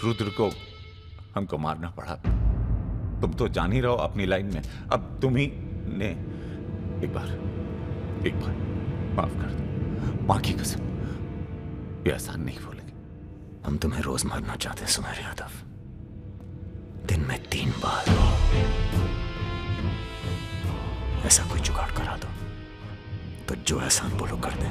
रुद्र को हमको मारना पड़ा। तुम तो जान ही रहो अपनी लाइन में। अब तुम ही ने एक बार माफ कर दो, मां की कसम, ये आसान नहीं भूलेंगे। हम तुम्हें रोज मारना चाहते हैं सुमेर यादव, दिन में 3 बार। ऐसा कोई जुगाड़ करा दो तो जो एहसान बोलो कर दे।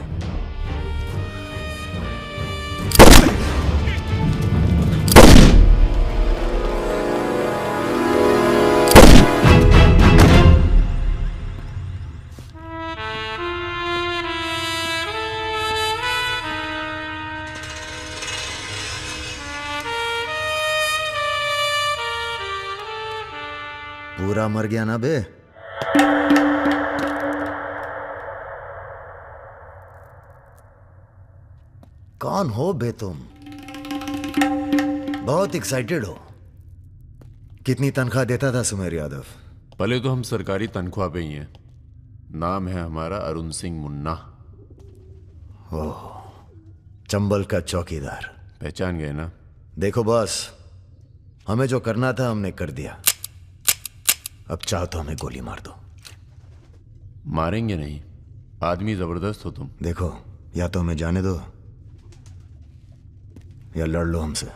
पूरा मर गया ना बे? कौन हो बे तुम? बहुत एक्साइटेड हो। कितनी तनख्वाह देता था सुमेर यादव? पहले तो हम सरकारी तनख्वाह पे ही हैं। नाम है हमारा अरुण सिंह मुन्ना। ओह, चंबल का चौकीदार। पहचान गए ना? देखो बॉस, हमें जो करना था हमने कर दिया। अब चाहो तो हमें गोली मार दो। मारेंगे नहीं, आदमी जबरदस्त हो तुम। देखो, या तो हमें जाने दो या लड़ लो हमसे।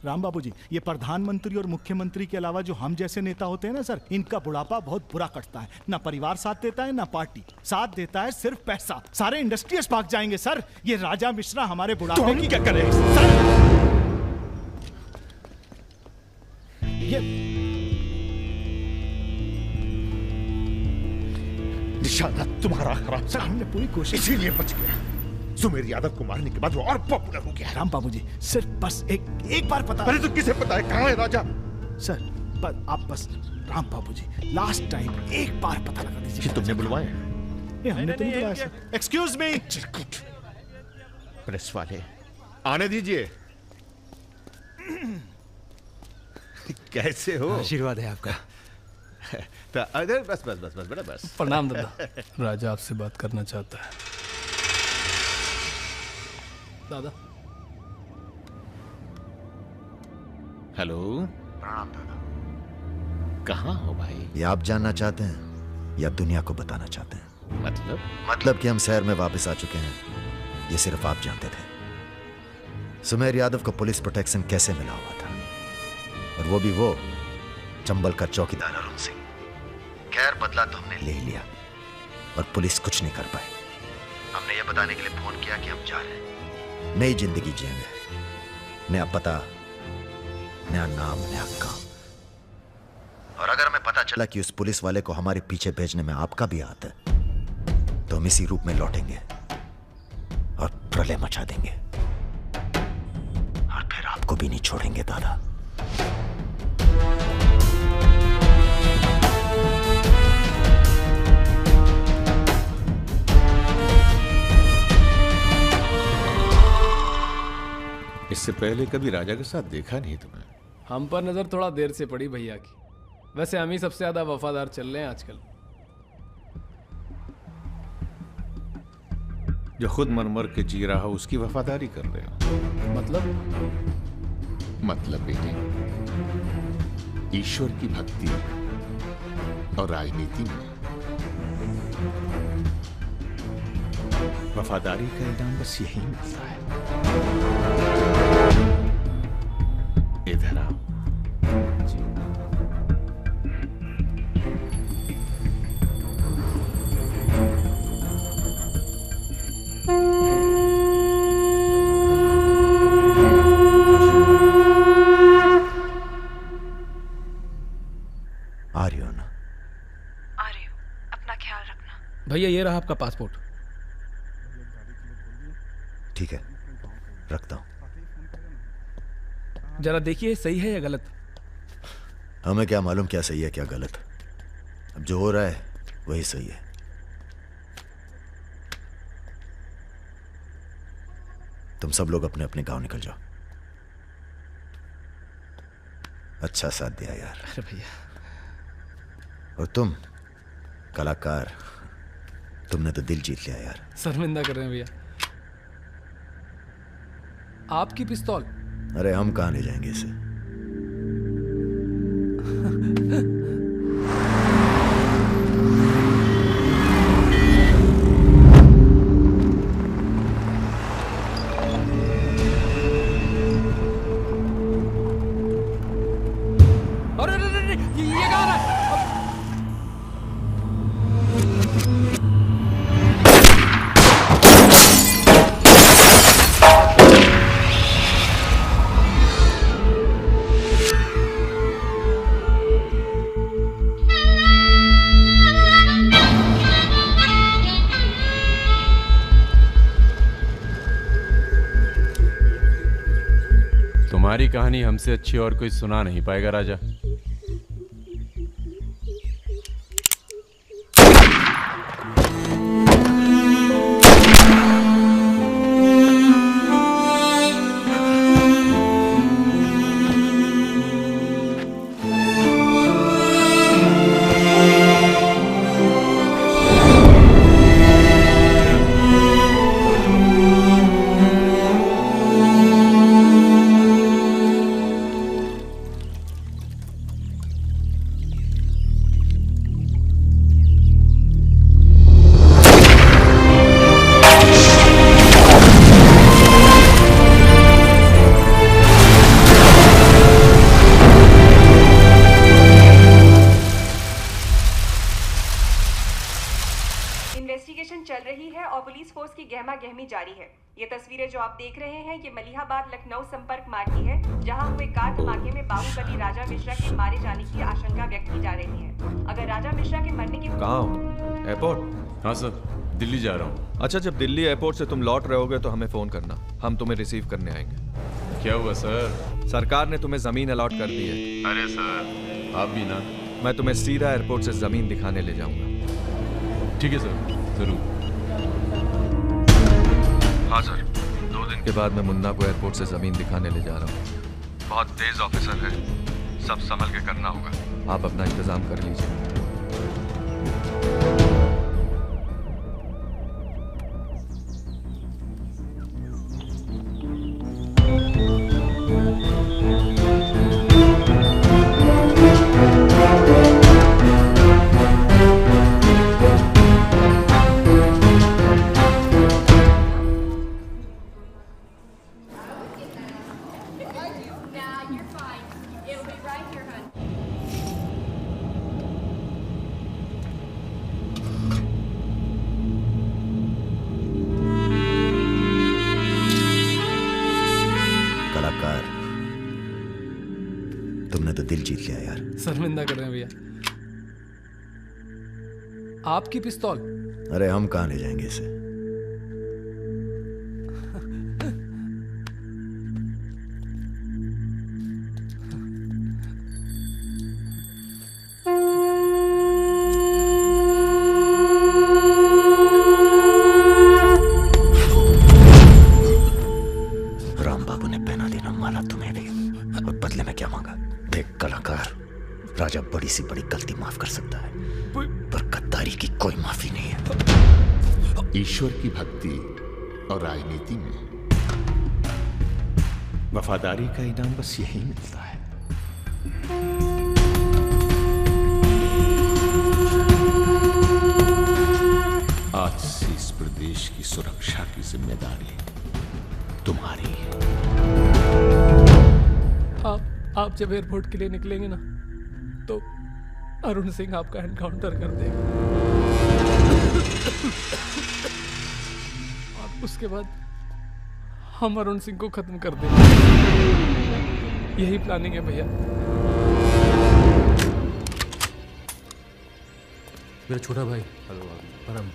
राम बाबू जी, ये प्रधानमंत्री और मुख्यमंत्री के अलावा जो हम जैसे नेता होते हैं ना सर, इनका बुढ़ापा बहुत बुरा कटता है। ना परिवार साथ देता है, ना पार्टी साथ देता है, सिर्फ पैसा। सारे इंडस्ट्रीज भाग जाएंगे सर। ये राजा मिश्रा हमारे बुढ़ापे की क्या करें सर? ये निशाना तुम्हारा खराब सर, हमने पूरी कोशिश, इसीलिए बच गया। सुमेर यादव को मारने के बाद वो और पॉपुलर हो गया। राम बाबू जी, सिर्फ बस एक बार पता। अरे तो किसे पता है कहाँ है राजा? सर पर आप बस, राम बाबू जी, लास्ट टाइम एक बार पता लगा दीजिए। तुमने बुलवाया? हमने तो नहीं बुलाया सर। Excuse me. प्रेस वाले आने दीजिए। कैसे हो? आशीर्वाद है आपका। तो अरे बस बस बस बस बेटा बस। प्रणाम दादा। राजा आपसे बात करना चाहता है। दादा। हेलो। प्रणाम दादा। कहाँ हो भाई? ये आप जानना चाहते हैं या दुनिया को बताना चाहते हैं? मतलब कि हम शहर में वापस आ चुके हैं, ये सिर्फ आप जानते थे। सुमेर यादव को पुलिस प्रोटेक्शन कैसे मिला हुआ था, और वो भी वो चंबल का चौकीदार अरुण सिंह। खैर, बदला तो हमने ले ही लिया और पुलिस कुछ नहीं कर पाई। हमने ये बताने के लिए फोन किया कि हम जा रहे हैं, नई जिंदगी जिएंगे, नया पता, नया नाम, नया काम। और अगर हमें पता चला कि उस पुलिस वाले को हमारे पीछे भेजने में आपका भी हाथ है, तो हम इसी रूप में लौटेंगे और प्रलय मचा देंगे, और फिर आपको भी नहीं छोड़ेंगे दादा। इस इससे पहले कभी राजा के साथ देखा नहीं तुम्हें। हम पर नजर थोड़ा देर से पड़ी भैया की। वैसे हम ही सबसे ज्यादा वफादार चल रहे हैं आजकल। जो खुद मर मर के जी रहा हो उसकी वफादारी कर रहे हो। मतलब बेटे, ईश्वर की भक्ति और राजनीति में वफादारी का इनाम बस यही मिलता है। इधर आओ। आ रही हो ना? आ रही हूँ, अपना ख्याल रखना। भैया ये रहा आपका पासपोर्ट। ठीक है, रखता हूं। जरा देखिए सही है या गलत। हमें क्या मालूम क्या सही है क्या गलत। अब जो हो रहा है वही सही है। तुम सब लोग अपने अपने गांव निकल जाओ। अच्छा साथ दिया यार। अरे भैया। और तुम कलाकार, तुमने तो दिल जीत लिया यार। शर्मिंदा कर रहे हैं भैया। आपकी पिस्तौल। अरे हम कहां ले जाएंगे इसे? अरे ये कहाँ रहा है? तुम्हारी कहानी हमसे अच्छी और कोई सुना नहीं पाएगा राजा। इन्वेस्टिगेशन चल रही है और पुलिस फोर्स की गहमा गहमी जारी है। ये तस्वीरें जो आप देख रहे हैं ये मलिहाबाद लखनऊ संपर्क मार्ग की है, जहां हुए कार धमाके में बाहुबली राजा मिश्रा के मारे जाने की आशंका व्यक्त की जा रही है। अगर राजा मिश्रा के मरने की कहाँ हो? एयरपोर्ट? हाँ सर, दिल्ली जा रहा हूँ। अच्छा, जब दिल्ली एयरपोर्ट से तुम लौट रहे होगे तो हमें फोन करना, हम तुम्हें रिसीव करने आएंगे। क्या हुआ सर? सरकार ने तुम्हें जमीन अलॉट कर दी है। अरे सर, आप भी ना। मैं तुम्हें सीधा एयरपोर्ट से जमीन दिखाने ले जाऊंगा। ठीक है सर, जरूर। हाँ सर, 2 दिन के बाद मैं मुन्ना को एयरपोर्ट से जमीन दिखाने ले जा रहा हूँ। बहुत तेज ऑफिसर है, सब संभल के करना होगा। आप अपना इंतजाम कर लीजिए। तुमने तो दिल जीत लिया यार। शर्मिंदा कर रहे हैं भैया। आपकी पिस्तौल। अरे हम कहां ले जाएंगे इसे? राम बाबू ने पहना दी। सी बड़ी गलती माफ कर सकता है, पर गद्दारी की कोई माफी नहीं है। ईश्वर की भक्ति और राजनीति में वफादारी का इनाम बस यही मिलता है। आज से इस प्रदेश की सुरक्षा की जिम्मेदारी तुम्हारी है। आप जब एयरपोर्ट के लिए निकलेंगे ना, तो अरुण सिंह आपका एनकाउंटर कर देगा और उसके बाद हम अरुण सिंह को खत्म कर देंगे। यही प्लानिंग है भैया। मेरा छोटा भाई। हेलो परम।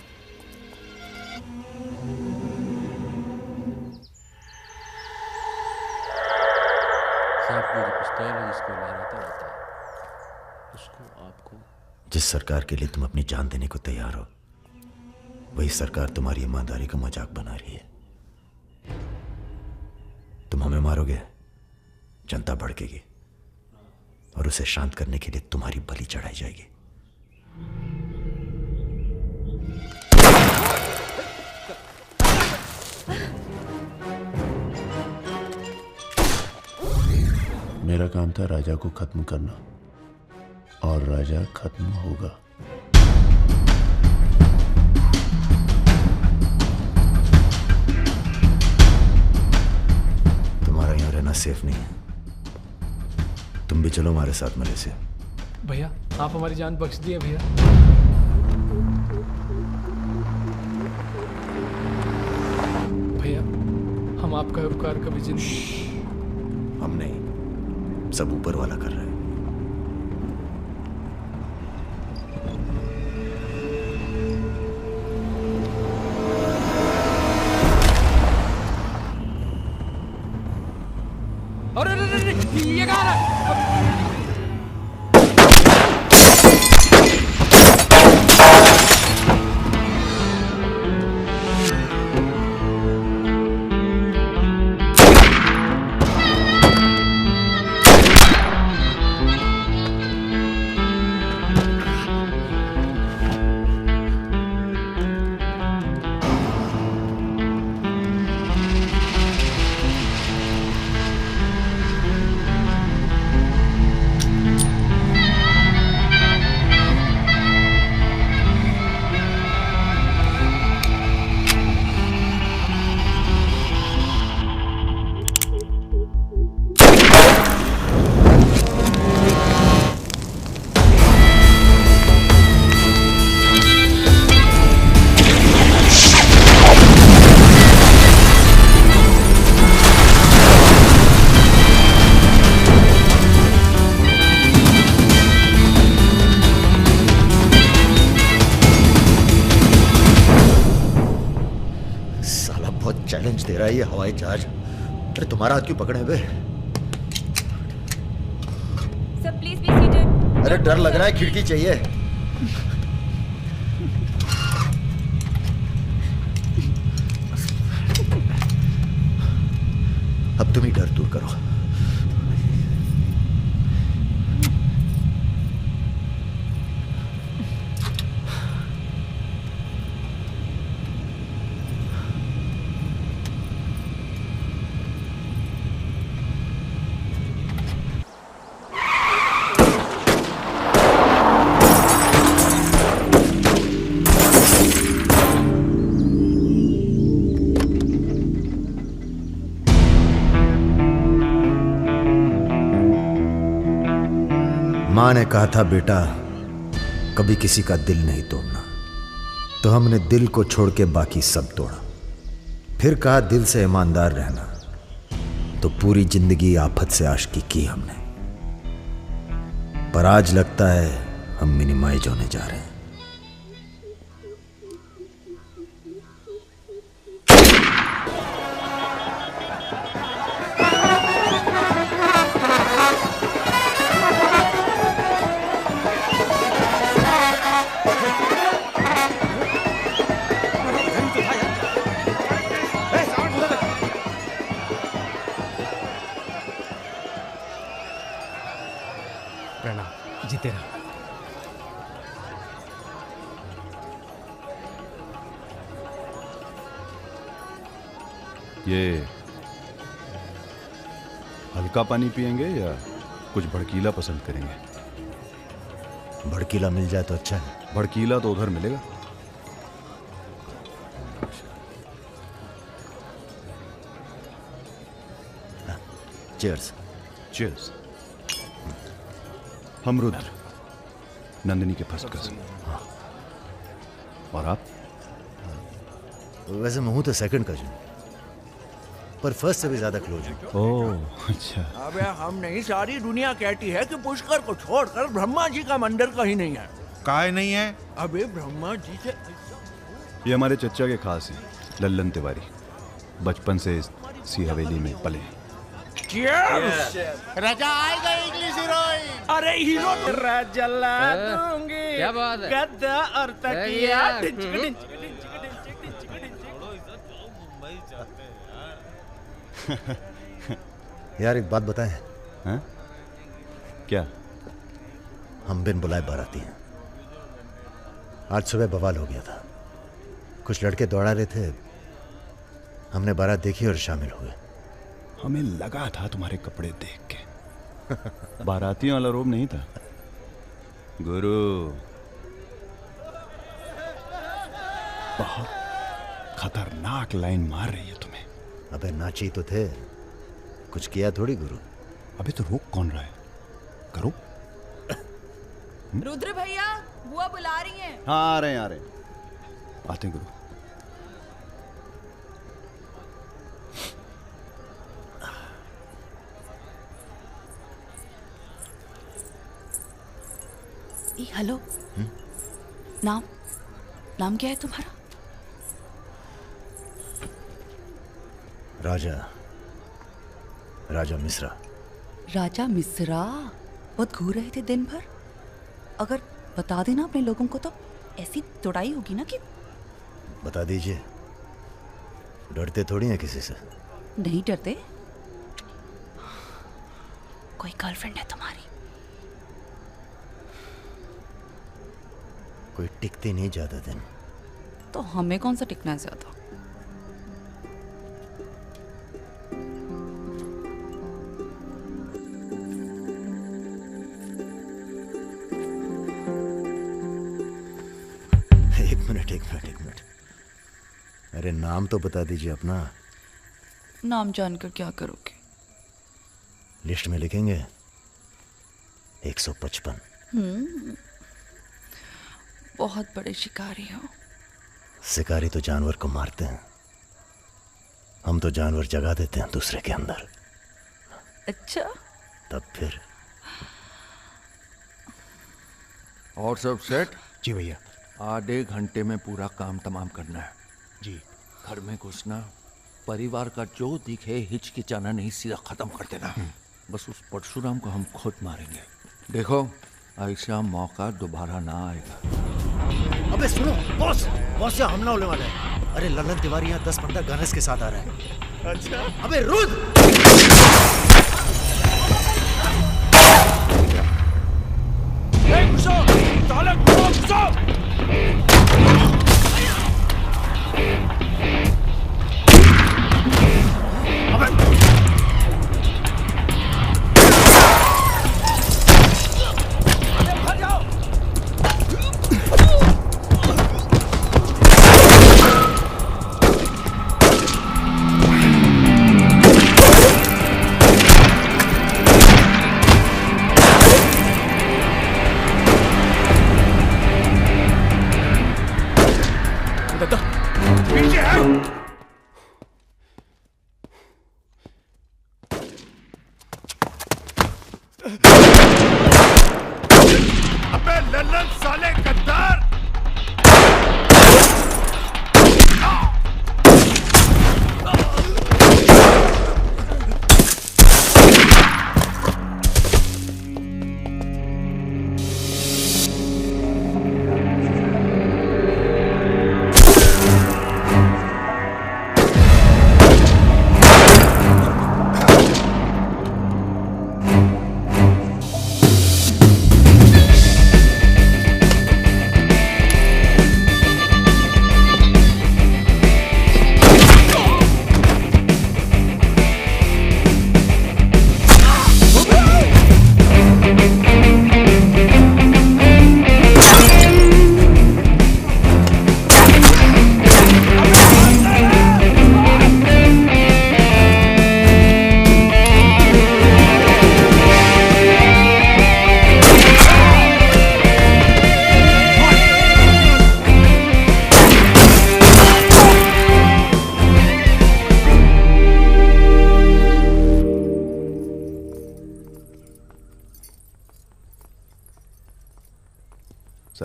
साहब वो जो पिस्तौल है जिसको लहराता रहता है, उसको आपको। जिस सरकार के लिए तुम अपनी जान देने को तैयार हो, वही सरकार तुम्हारी ईमानदारी का मजाक बना रही है। तुम हमें मारोगे, जनता भड़केगी और उसे शांत करने के लिए तुम्हारी बलि चढ़ाई जाएगी। मेरा काम था राजा को खत्म करना, और राजा खत्म होगा। तुम्हारा यहां रहना सेफ नहीं है, तुम भी चलो हमारे साथ मलेशिया। भैया आप हमारी जान बख्श दिए भैया। भैया हम आपका उपकार कभी जिंदगी। हम नहीं, सब ऊपर वाला कर रहा है। अरे ये कहाँ है? चैलेंज दे रहा है ये हवाई जहाज। अरे तुम्हारा हाथ क्यों पकड़े हुए? Sir please be seated. अरे डर लग रहा है, खिड़की चाहिए। अब तुम ही डर दूर करो। मां ने कहा था बेटा कभी किसी का दिल नहीं तोड़ना, तो हमने दिल को छोड़ के बाकी सब तोड़ा। फिर कहा दिल से ईमानदार रहना, तो पूरी जिंदगी आफत से आशिकी की हमने। पर आज लगता है हम मिनिमाइज होने जा रहे हैं। जीते रहो। ये हल्का पानी पिएंगे या कुछ भड़कीला पसंद करेंगे? भड़कीला मिल जाए तो अच्छा है। भड़कीला तो उधर मिलेगा। चीयर्स। चीयर्स। हम रुद्र, नंदिनी के फर्स्ट कजिन। और आप? वैसे मैं हूं तो सेकंड कजिन, पर फर्स्ट से भी ज्यादा क्लोज हूं। ओह अच्छा। अबे हम नहीं, सारी दुनिया कहती है कि पुष्कर को छोड़कर ब्रह्मा जी का मंदिर कहीं नहीं है। काहे नहीं है? अबे ब्रह्मा जी से ये हमारे चचा के खास हैं, लल्लन तिवारी। बचपन से इसी हवेली में पले हैं। राजा आएगा इंग्लिश हीरोइन। अरे हीरो राजा ला दूंगी। क्या बात है? गद्दा और तकिया। यार एक बात बताएं। हाँ? क्या? हम बिन बुलाए बाराती हैं। आज सुबह बवाल हो गया था। कुछ लड़के दौड़ा रहे थे, हमने बारात देखी और शामिल हुए। हमें लगा था तुम्हारे कपड़े देख के। बारातियों वाला रोब नहीं था गुरु। बहुत खतरनाक लाइन मार रही है तुम्हें। अबे नाची तो थे, कुछ किया थोड़ी गुरु। अबे तो रोक कौन रहा है? करो। रुद्र भैया, बुआ बुला रही हैं। हाँ आ रहे हैं, आ रहे हैं। आते हैं गुरु। हेलो। नाम नाम क्या है तुम्हारा? राजा मिश्रा। राजा मिश्रा? बहुत घूर रहे थे दिन भर। अगर बता देना अपने लोगों को तो ऐसी तोड़ाई होगी ना कि। बता दीजिए, डरते थोड़ी हैं किसी से। नहीं डरते। कोई गर्लफ्रेंड है तुम्हारी? कोई टिकती नहीं ज्यादा दिन। तो हमें कौन सा टिकना है ज्यादा? एक मिनट। अरे नाम तो बता दीजिए अपना। नाम जानकर क्या करोगे? लिस्ट में लिखेंगे 155। बहुत बड़े शिकारी हो। शिकारी तो जानवर को मारते हैं, हम तो जानवर जगा देते हैं दूसरे के अंदर। अच्छा। तब फिर और सब सेट? जी भैया। आधे घंटे में पूरा काम तमाम करना है। जी। घर में घुसना, परिवार का जो दिखे हिचकिचाना नहीं, सीधा खत्म कर देना। बस उस परशुराम को हम खुद मारेंगे। देखो ऐसा मौका दोबारा ना आएगा। अबे सुनो बॉस, यहाँ हमला होने वाला है। अरे लल्लन तिवारी यहाँ 10-15 गनर्स के साथ आ रहा है। अच्छा। अबे रुद्र!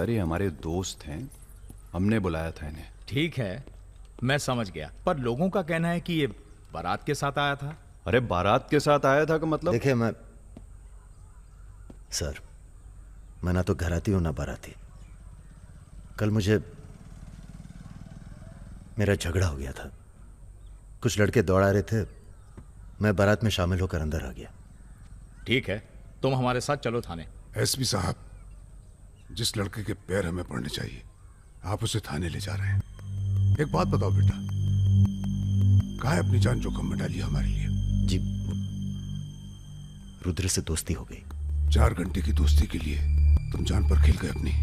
सर ये हमारे दोस्त हैं, हमने बुलाया था इन्हें। ठीक है, मैं समझ गया, पर लोगों का कहना है कि ये बारात के साथ आया था। अरे बारात के साथ आया था का मतलब? देखिए सर, मैं ना तो घराती हूं ना बाराती। कल मुझे मेरा झगड़ा हो गया था, कुछ लड़के दौड़ा रहे थे, मैं बारात में शामिल होकर अंदर आ गया। ठीक है, तुम हमारे साथ चलो थाने। एसपी साहब, जिस लड़के के पैर हमें पड़ने चाहिए आप उसे थाने ले जा रहे हैं। एक बात बताओ बेटा, काहे अपनी जान जोखिम में डाली हमारे लिए? जी, रुद्र से दोस्ती हो गई। 4 घंटे की दोस्ती के लिए तुम जान पर खेल गए अपनी,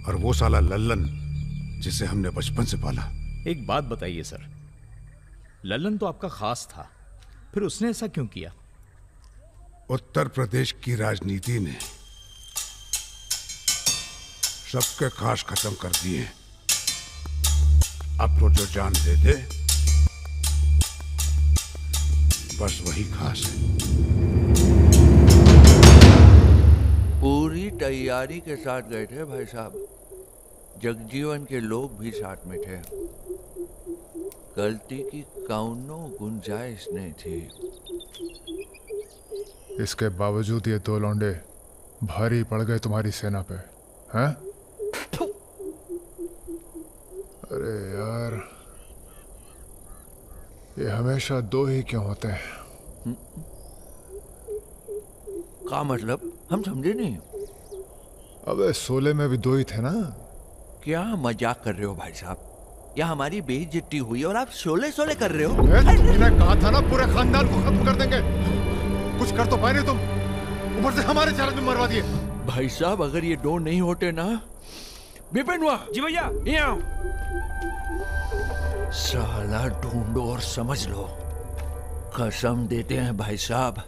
और वो साला लल्लन जिसे हमने बचपन से पाला। एक बात बताइए सर, लल्लन तो आपका खास था, फिर उसने ऐसा क्यों किया? उत्तर प्रदेश की राजनीति ने सबके खास खत्म कर दिए। अब तो जो जान दे दे बस वही खास है। पूरी तैयारी के साथ गए थे भाई साहब, जगजीवन के लोग भी साथ में थे, गलती की कौनो गुंजाइश नहीं थी। इसके बावजूद ये 2 लौंडे भारी पड़ गए तुम्हारी सेना पे, हैं? अरे यार, ये हमेशा 2 ही क्यों होते हैं? क्या मतलब? हम समझे नहीं। अबे 16 में भी 2 ही थे ना। क्या मजाक कर रहे हो भाई साहब? या हमारी बेइज्जती हुई और आप 16 कर रहे हो? मैंने कहा था ना पूरे खानदान को खत्म कर देंगे। कुछ कर तो पाए नहीं तुम, ऊपर से हमारे चार में मरवा दिए। भाई साहब, अगर ये 2 नहीं होते ना। विपिन हुआ जी भैया, यहाँ साला ढूंढो और समझ लो। कसम देते हैं भाई साहब,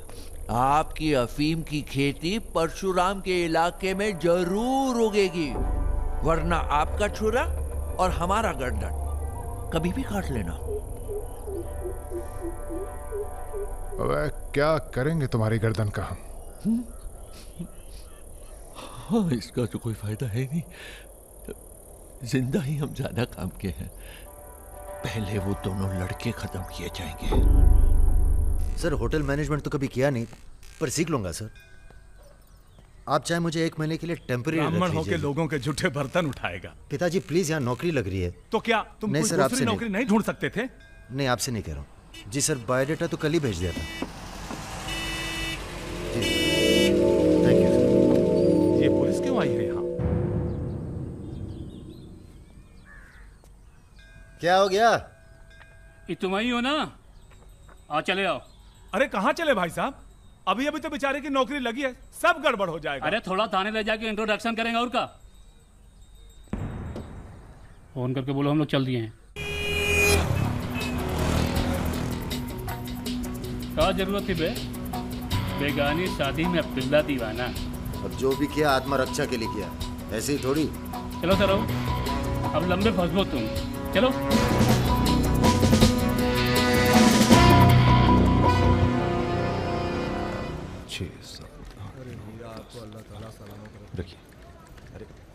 आपकी अफीम की खेती परशुराम के इलाके में जरूर उगेगी, वरना आपका छुरा और हमारा गर्दन कभी भी काट लेना। अबे क्या करेंगे तुम्हारी गर्दन का हम? हाँ, इसका तो कोई फायदा है नहीं, जिंदा ही हम ज्यादा काम के हैं। पहले वो दोनों लड़के खत्म किए जाएंगे। सर, होटल मैनेजमेंट तो कभी किया नहीं, पर सीख लूंगा सर। आप चाहे मुझे 1 महीने के लिए टेम्परेरी ब्राह्मण होके लोगों के झूठे बर्तन उठाएगा। पिताजी प्लीज, यहाँ नौकरी लग रही है। तो क्या तुम नहीं कोई सर, दूसरी नौकरी नहीं ढूंढ सकते थे? नहीं, आपसे नहीं कह रहा हूँ जी सर, बायोडेटा तो कल ही भेज दिया था। Thank you sir. ये पुलिस क्यों आई है यहाँ? क्या हो गया? ये तुम ही हो ना? आ चले आओ। अरे कहाँ चले भाई साहब? अभी अभी तो बेचारे की नौकरी लगी है, सब गड़बड़ हो जाएगा। अरे थोड़ा थाने ले जाके इंट्रोडक्शन करेंगे और का। फोन करके बोलो हम लोग चल दिए हैं। क्या जरूरत थी बे? बेगानी शादी में पिल्ला दीवाना। अब जो भी किया आत्मरक्षा के लिए किया, ऐसे ही थोड़ी। चलो सर, अब लंबे फंसो तुम, चलो।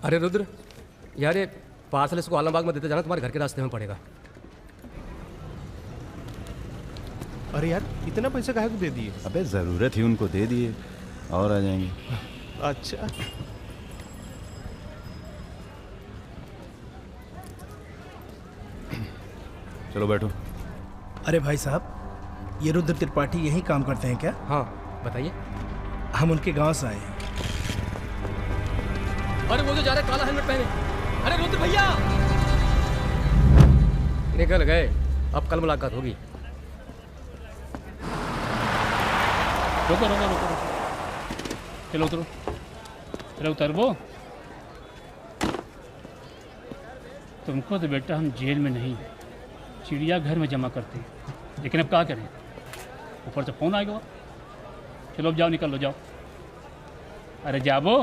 अरे रुद्र यार, ये पार्सल इसको आलमबाग में देते जाना, तुम्हारे घर के रास्ते में पड़ेगा। अरे यार, इतना पैसा काहे को दे दिए? अबे जरूरत ही उनको दे दिए और आ जाएंगे। अच्छा, चलो बैठो। अरे भाई साहब, ये रुद्र त्रिपाठी यही काम करते हैं क्या? हाँ बताइए। हम उनके गांव से आए हैं। अरे वो जो जा रहे काला हेलमेट पहने, अरे रुद्र भैया निकल गए, अब कल मुलाकात होगी। रुको रुको रुको, चलो उतरो। अरे उतर वो, तुमको तो बेटा हम जेल में नहीं चिड़ियाघर में जमा करते हैं, लेकिन अब क्या करें, ऊपर से फोन आएगा। चलो अब जाओ, निकल लो, जाओ। अरे जाबो।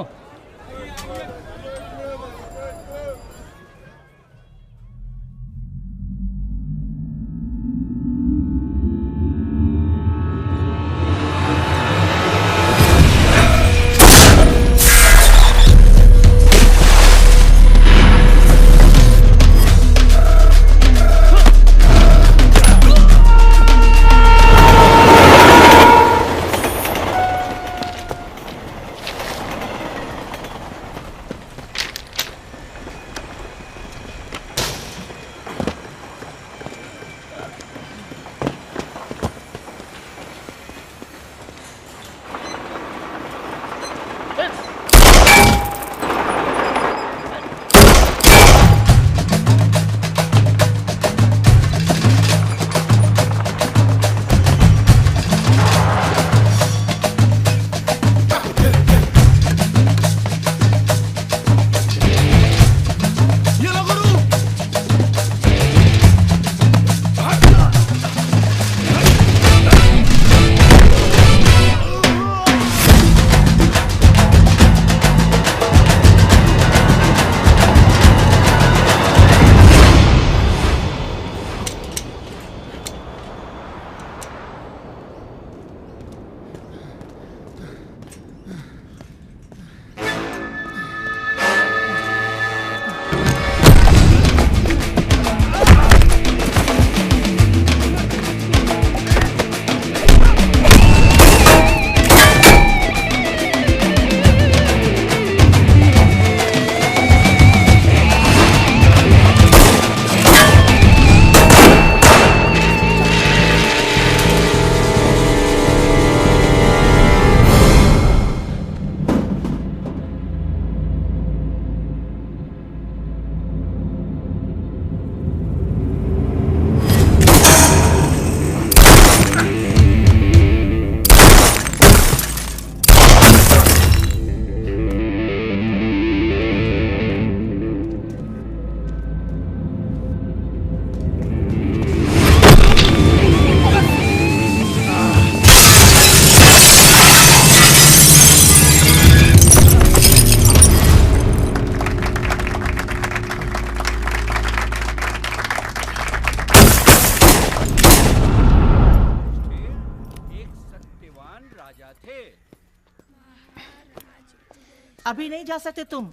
अभी नहीं जा सकते तुम।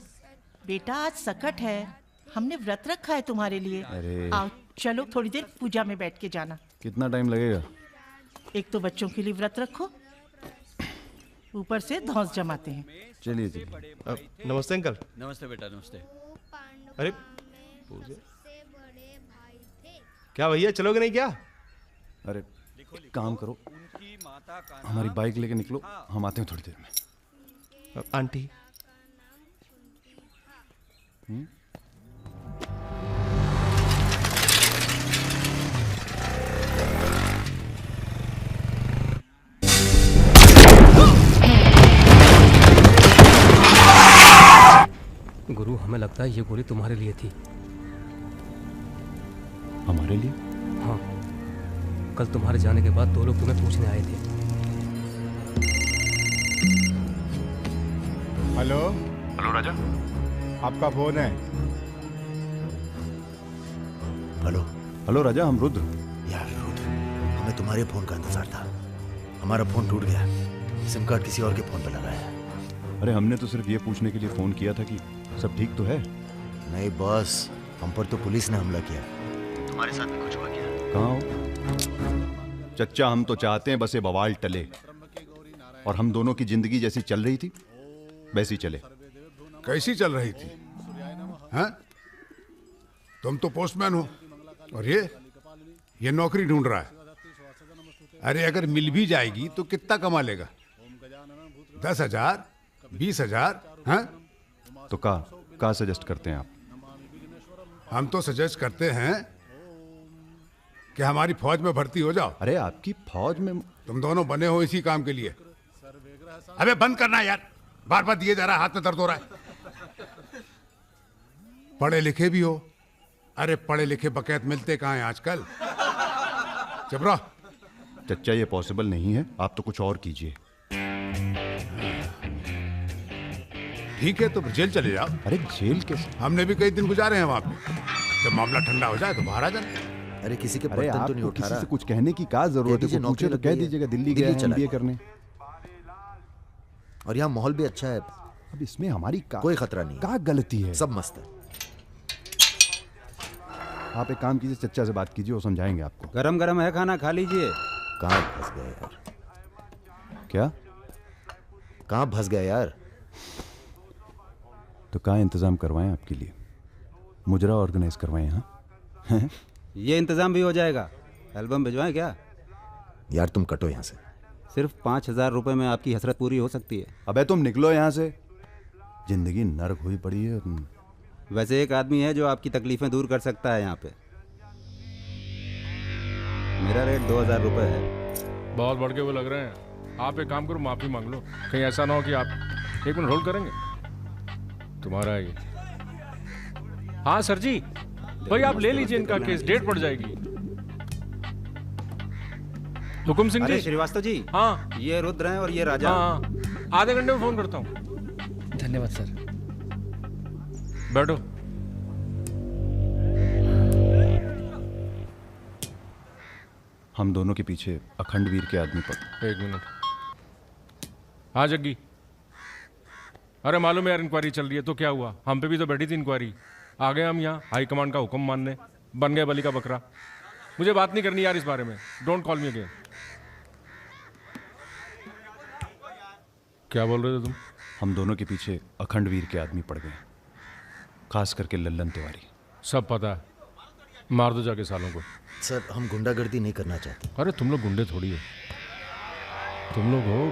बेटा आज सकट है, हमने व्रत रखा है तुम्हारे लिए। अरे। आओ चलो थोड़ी देर पूजा में बैठ के जाना। कितना टाइम लगेगा? एक तो बच्चों के लिए व्रत रखो, ऊपर से धौंस जमाते हैं। चलिए चलिए। नमस्ते अंकल। नमस्ते बेटा, नमस्ते। अरे क्या भैया, चलोगे नहीं क्या? अरे एक काम करो, हमारी बाइक लेके निकलो, हम आते हैं थोड़ी देर में। आंटी। गुरु, हमें लगता है ये गोली तुम्हारे लिए थी। हमारे लिए? हाँ, कल तुम्हारे जाने के बाद 2 लोग तुम्हें पूछने आए थे। हेलो। हेलो राजा। आपका फोन है। हेलो। हेलो राजा, हम रुद्र। यार रुद्र, हमें तुम्हारे फोन का इंतजार था। हमारा फोन टूट गया, सिम कार्ड किसी और के फोन पर लगा है। अरे हमने तो सिर्फ ये पूछने के लिए फोन किया था कि सब ठीक तो है। नहीं बॉस, हम पर तो पुलिस ने हमला किया। तुम्हारे साथ भी कुछ हुआ क्या? कहाँ हो? चच्चा, हम तो चाहते हैं बस ये बवाल टले और हम दोनों की जिंदगी जैसी चल रही थी वैसी चले। कैसी चल रही थी? हैं? तुम तो पोस्टमैन हो और ये नौकरी ढूंढ रहा है। अरे अगर मिल भी जाएगी तो कितना कमा लेगा? 10,000, 20,000? हैं? तो का सजेस्ट करते हैं आप? हम तो सजेस्ट करते हैं कि हमारी फौज में भर्ती हो जाओ। अरे आपकी फौज में? तुम दोनों बने हो इसी काम के लिए। अबे बंद करना यार, बार बार दिए जा रहा है, हाथ में दर्द हो रहा है। पढ़े लिखे भी हो। अरे पढ़े लिखे बकैत मिलते कहाँ हैं आजकल? चुप रहो। चच्चा ये पॉसिबल नहीं है, आप तो कुछ और कीजिए। ठीक है तो जेल चले जाओ। अरे जेल कैसे? हमने भी कई दिन गुजारे हैं वहां पे। जब मामला ठंडा हो जाए तो बाहर आ जाना। अरे किसी के अरे बर्तन तो नहीं आपको उठा किसी रहा। से कुछ कहने की क्या जरूरत है? कोई पूछे तो कह दीजिएगा दिल्ली गया है MBA करने। और यहाँ माहौल भी अच्छा है। अब इसमें हमारी कोई खतरा नहीं। क्या गलती है? सब मस्त है। आप एक काम कीजिए, चच्चा से बात कीजिए, वो समझाएंगे आपको। गरम गरम है खाना, खा लीजिए। कहाँ फंस गए यार? क्या? कहाँ फंस गए यार? तो कहाँ इंतजाम करवाएं आपके लिए? मुजरा ऑर्गेनाइज करवाएं? हाँ ये इंतजाम भी हो जाएगा। एल्बम भिजवाएं क्या? यार तुम कटो यहाँ से। सिर्फ 5,000 रुपए में आपकी हसरत पूरी हो सकती है। अबे तुम निकलो यहाँ से, जिंदगी नर्क हुई पड़ी है। वैसे एक आदमी है जो आपकी तकलीफें दूर कर सकता है यहाँ पे। मेरा रेट 2,000 रुपए है। बहुत बढ़ के वो लग रहे हैं। आप एक काम करो, माफी मांग लो। कहीं ऐसा ना हो कि आप 1 मिनट होल्ड करेंगे? तुम्हारा ये। हाँ सर जी, भाई आप ले लीजिए इनका केस, डेट पड़ जाएगी। हुकुम सिंह जी। श्रीवास्तव जी। हाँ ये रुद्र हैं और ये राजा। हाँ, आधे घंटे में फोन करता हूँ। धन्यवाद सर। बैठो। हम दोनों के पीछे अखंड वीर के आदमी पर। 1 मिनट। हाँ जग्गी। अरे मालूम है यार, इंक्वायरी चल रही है। तो क्या हुआ? हम पे भी तो बैठी थी इंक्वायरी। आ गए हम यहाँ हाई कमांड का हुक्म मानने, बन गए बलि का बकरा। मुझे बात नहीं करनी यार इस बारे में। Don't call me again. क्या बोल रहे थे तुम? हम दोनों के पीछे अखंड वीर के आदमी पड़ गए, खास करके लल्लन तिवारी। सब पता है, मार दो जाके सालों को। सर हम गुंडागर्दी नहीं करना चाहते। अरे तुम लोग गुंडे थोड़ी हो, तुम लोग हो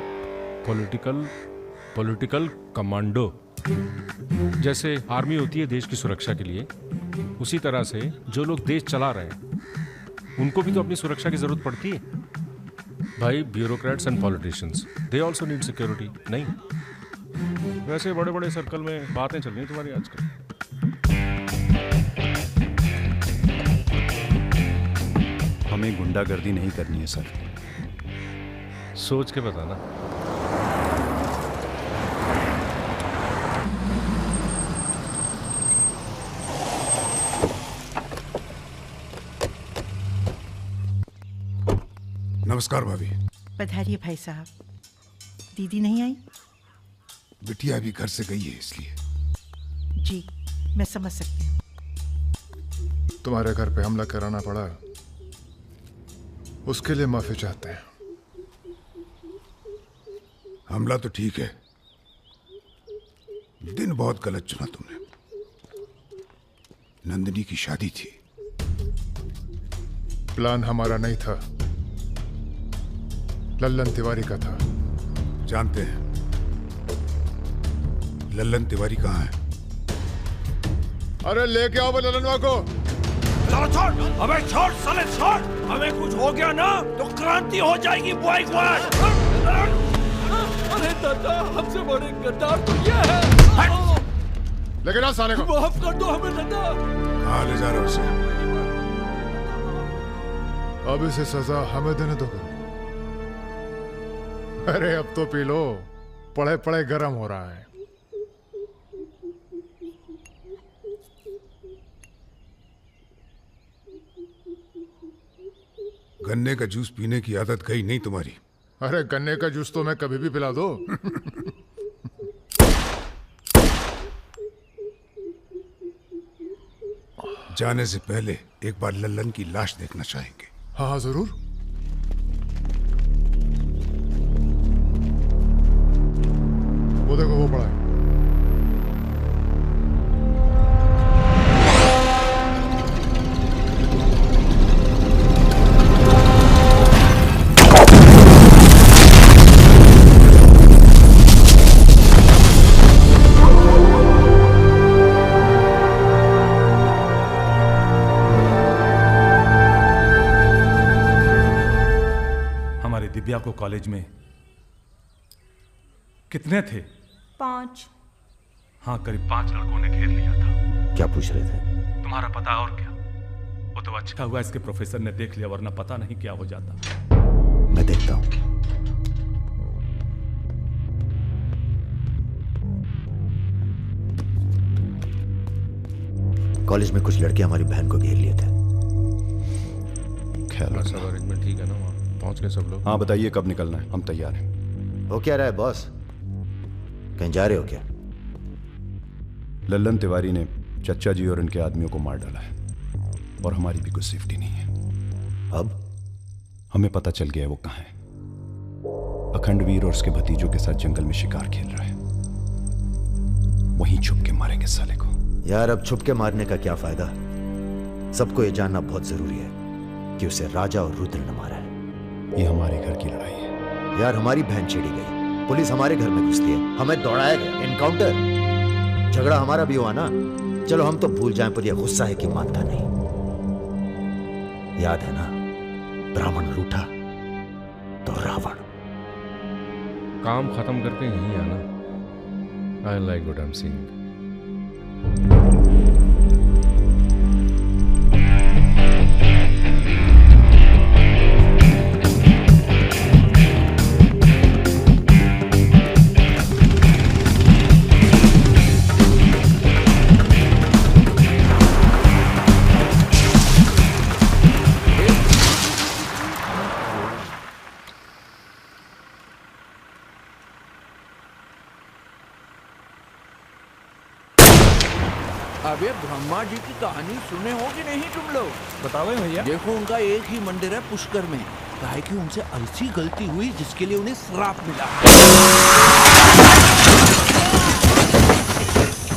पॉलिटिकल कमांडो। जैसे आर्मी होती है देश की सुरक्षा के लिए, उसी तरह से जो लोग देश चला रहे हैं उनको भी तो अपनी सुरक्षा की जरूरत पड़ती है भाई। Bureaucrats and politicians, they also need security. नहीं, वैसे बड़े बड़े सर्कल में बातें चल रही हैं तुम्हारी आजकल। हमें गुंडागर्दी नहीं करनी है सर। सोच के बताना। नमस्कार भाभी। पधारिए भाई साहब। दीदी नहीं आई? बिटिया भी घर से गई है इसलिए। जी मैं समझ सकती हूँ। तुम्हारे घर पे हमला कराना पड़ा, उसके लिए माफी चाहते हैं। हमला तो ठीक है, दिन बहुत गलत चुना तुमने। नंदिनी की शादी थी। प्लान हमारा नहीं था, लल्लन तिवारी का था। जानते हैं लल्लन तिवारी कहाँ है? अरे लेके आओ लल्लनवा को। चलो छोड़, अबे छोड़ साले छोड़। हमें कुछ हो गया ना तो क्रांति हो जाएगी बुआई गुआई। अरे दादा हमसे बड़े गद्दार तो ये है। लेकिन आ साले को। माफ कर दो हमें दादा। कहाँ ले जा रहे हो उसे? अब इसे सजा हमें देने दो। अरे अब तो पी लो, पड़े पड़े गर्म हो रहा है। गन्ने का जूस पीने की आदत गई नहीं तुम्हारी। अरे गन्ने का जूस तो मैं कभी भी पिला दो। जाने से पहले एक बार लल्लन की लाश देखना चाहेंगे। हाँ हाँ जरूर। वो देखो वो पड़ा है। दिव्या को कॉलेज में कितने थे? 5। हाँ करीब 5 लड़कों ने घेर लिया था। क्या पूछ रहे थे? तुम्हारा पता और क्या? वो तो अच्छा हुआ इसके प्रोफेसर ने देख लिया, वरना पता नहीं क्या हो जाता। मैं देखता हूं। कॉलेज में कुछ लड़के हमारी बहन को घेर लिए थे। ख्याल सब अरेंजमेंट ठीक है ना? वहाँ पहुंच गए सब लोग? हाँ बताइए कब निकलना है, हम तैयार हैं। वो क्या रहा है बॉस? कहीं जा रहे हो क्या? लल्लन तिवारी ने चच्चा जी और उनके आदमियों को मार डाला है और हमारी भी कुछ सेफ्टी नहीं है। अब हमें पता चल गया है वो कहाँ है। अखंडवीर और उसके भतीजों के साथ जंगल में शिकार खेल रहा है। वहीं छुप के मारेंगे साले को। यार अब छुप के मारने का क्या फायदा? सबको ये जानना बहुत जरूरी है कि उसे राजा और रुद्र ने मारा है। ये हमारे घर की लड़ाई है। यार हमारी बहन छेड़ी गई, पुलिस हमारे घर में घुसती है, हमें दौड़ाया गया, एनकाउंटर। झगड़ा हमारा भी हुआ ना। चलो हम तो भूल जाएं, पर यह गुस्सा है कि मानता नहीं। याद है ना, ब्राह्मण रूठा तो रावण। काम खत्म करके यहीं आना। I like what I am seeing. अबे ब्रह्मा जी की कहानी सुने हो कि नहीं तुम लोग? बताओ भैया। देखो उनका एक ही मंदिर है पुष्कर में। काहे कि उनसे ऐसी गलती हुई जिसके लिए उन्हें श्राप मिला।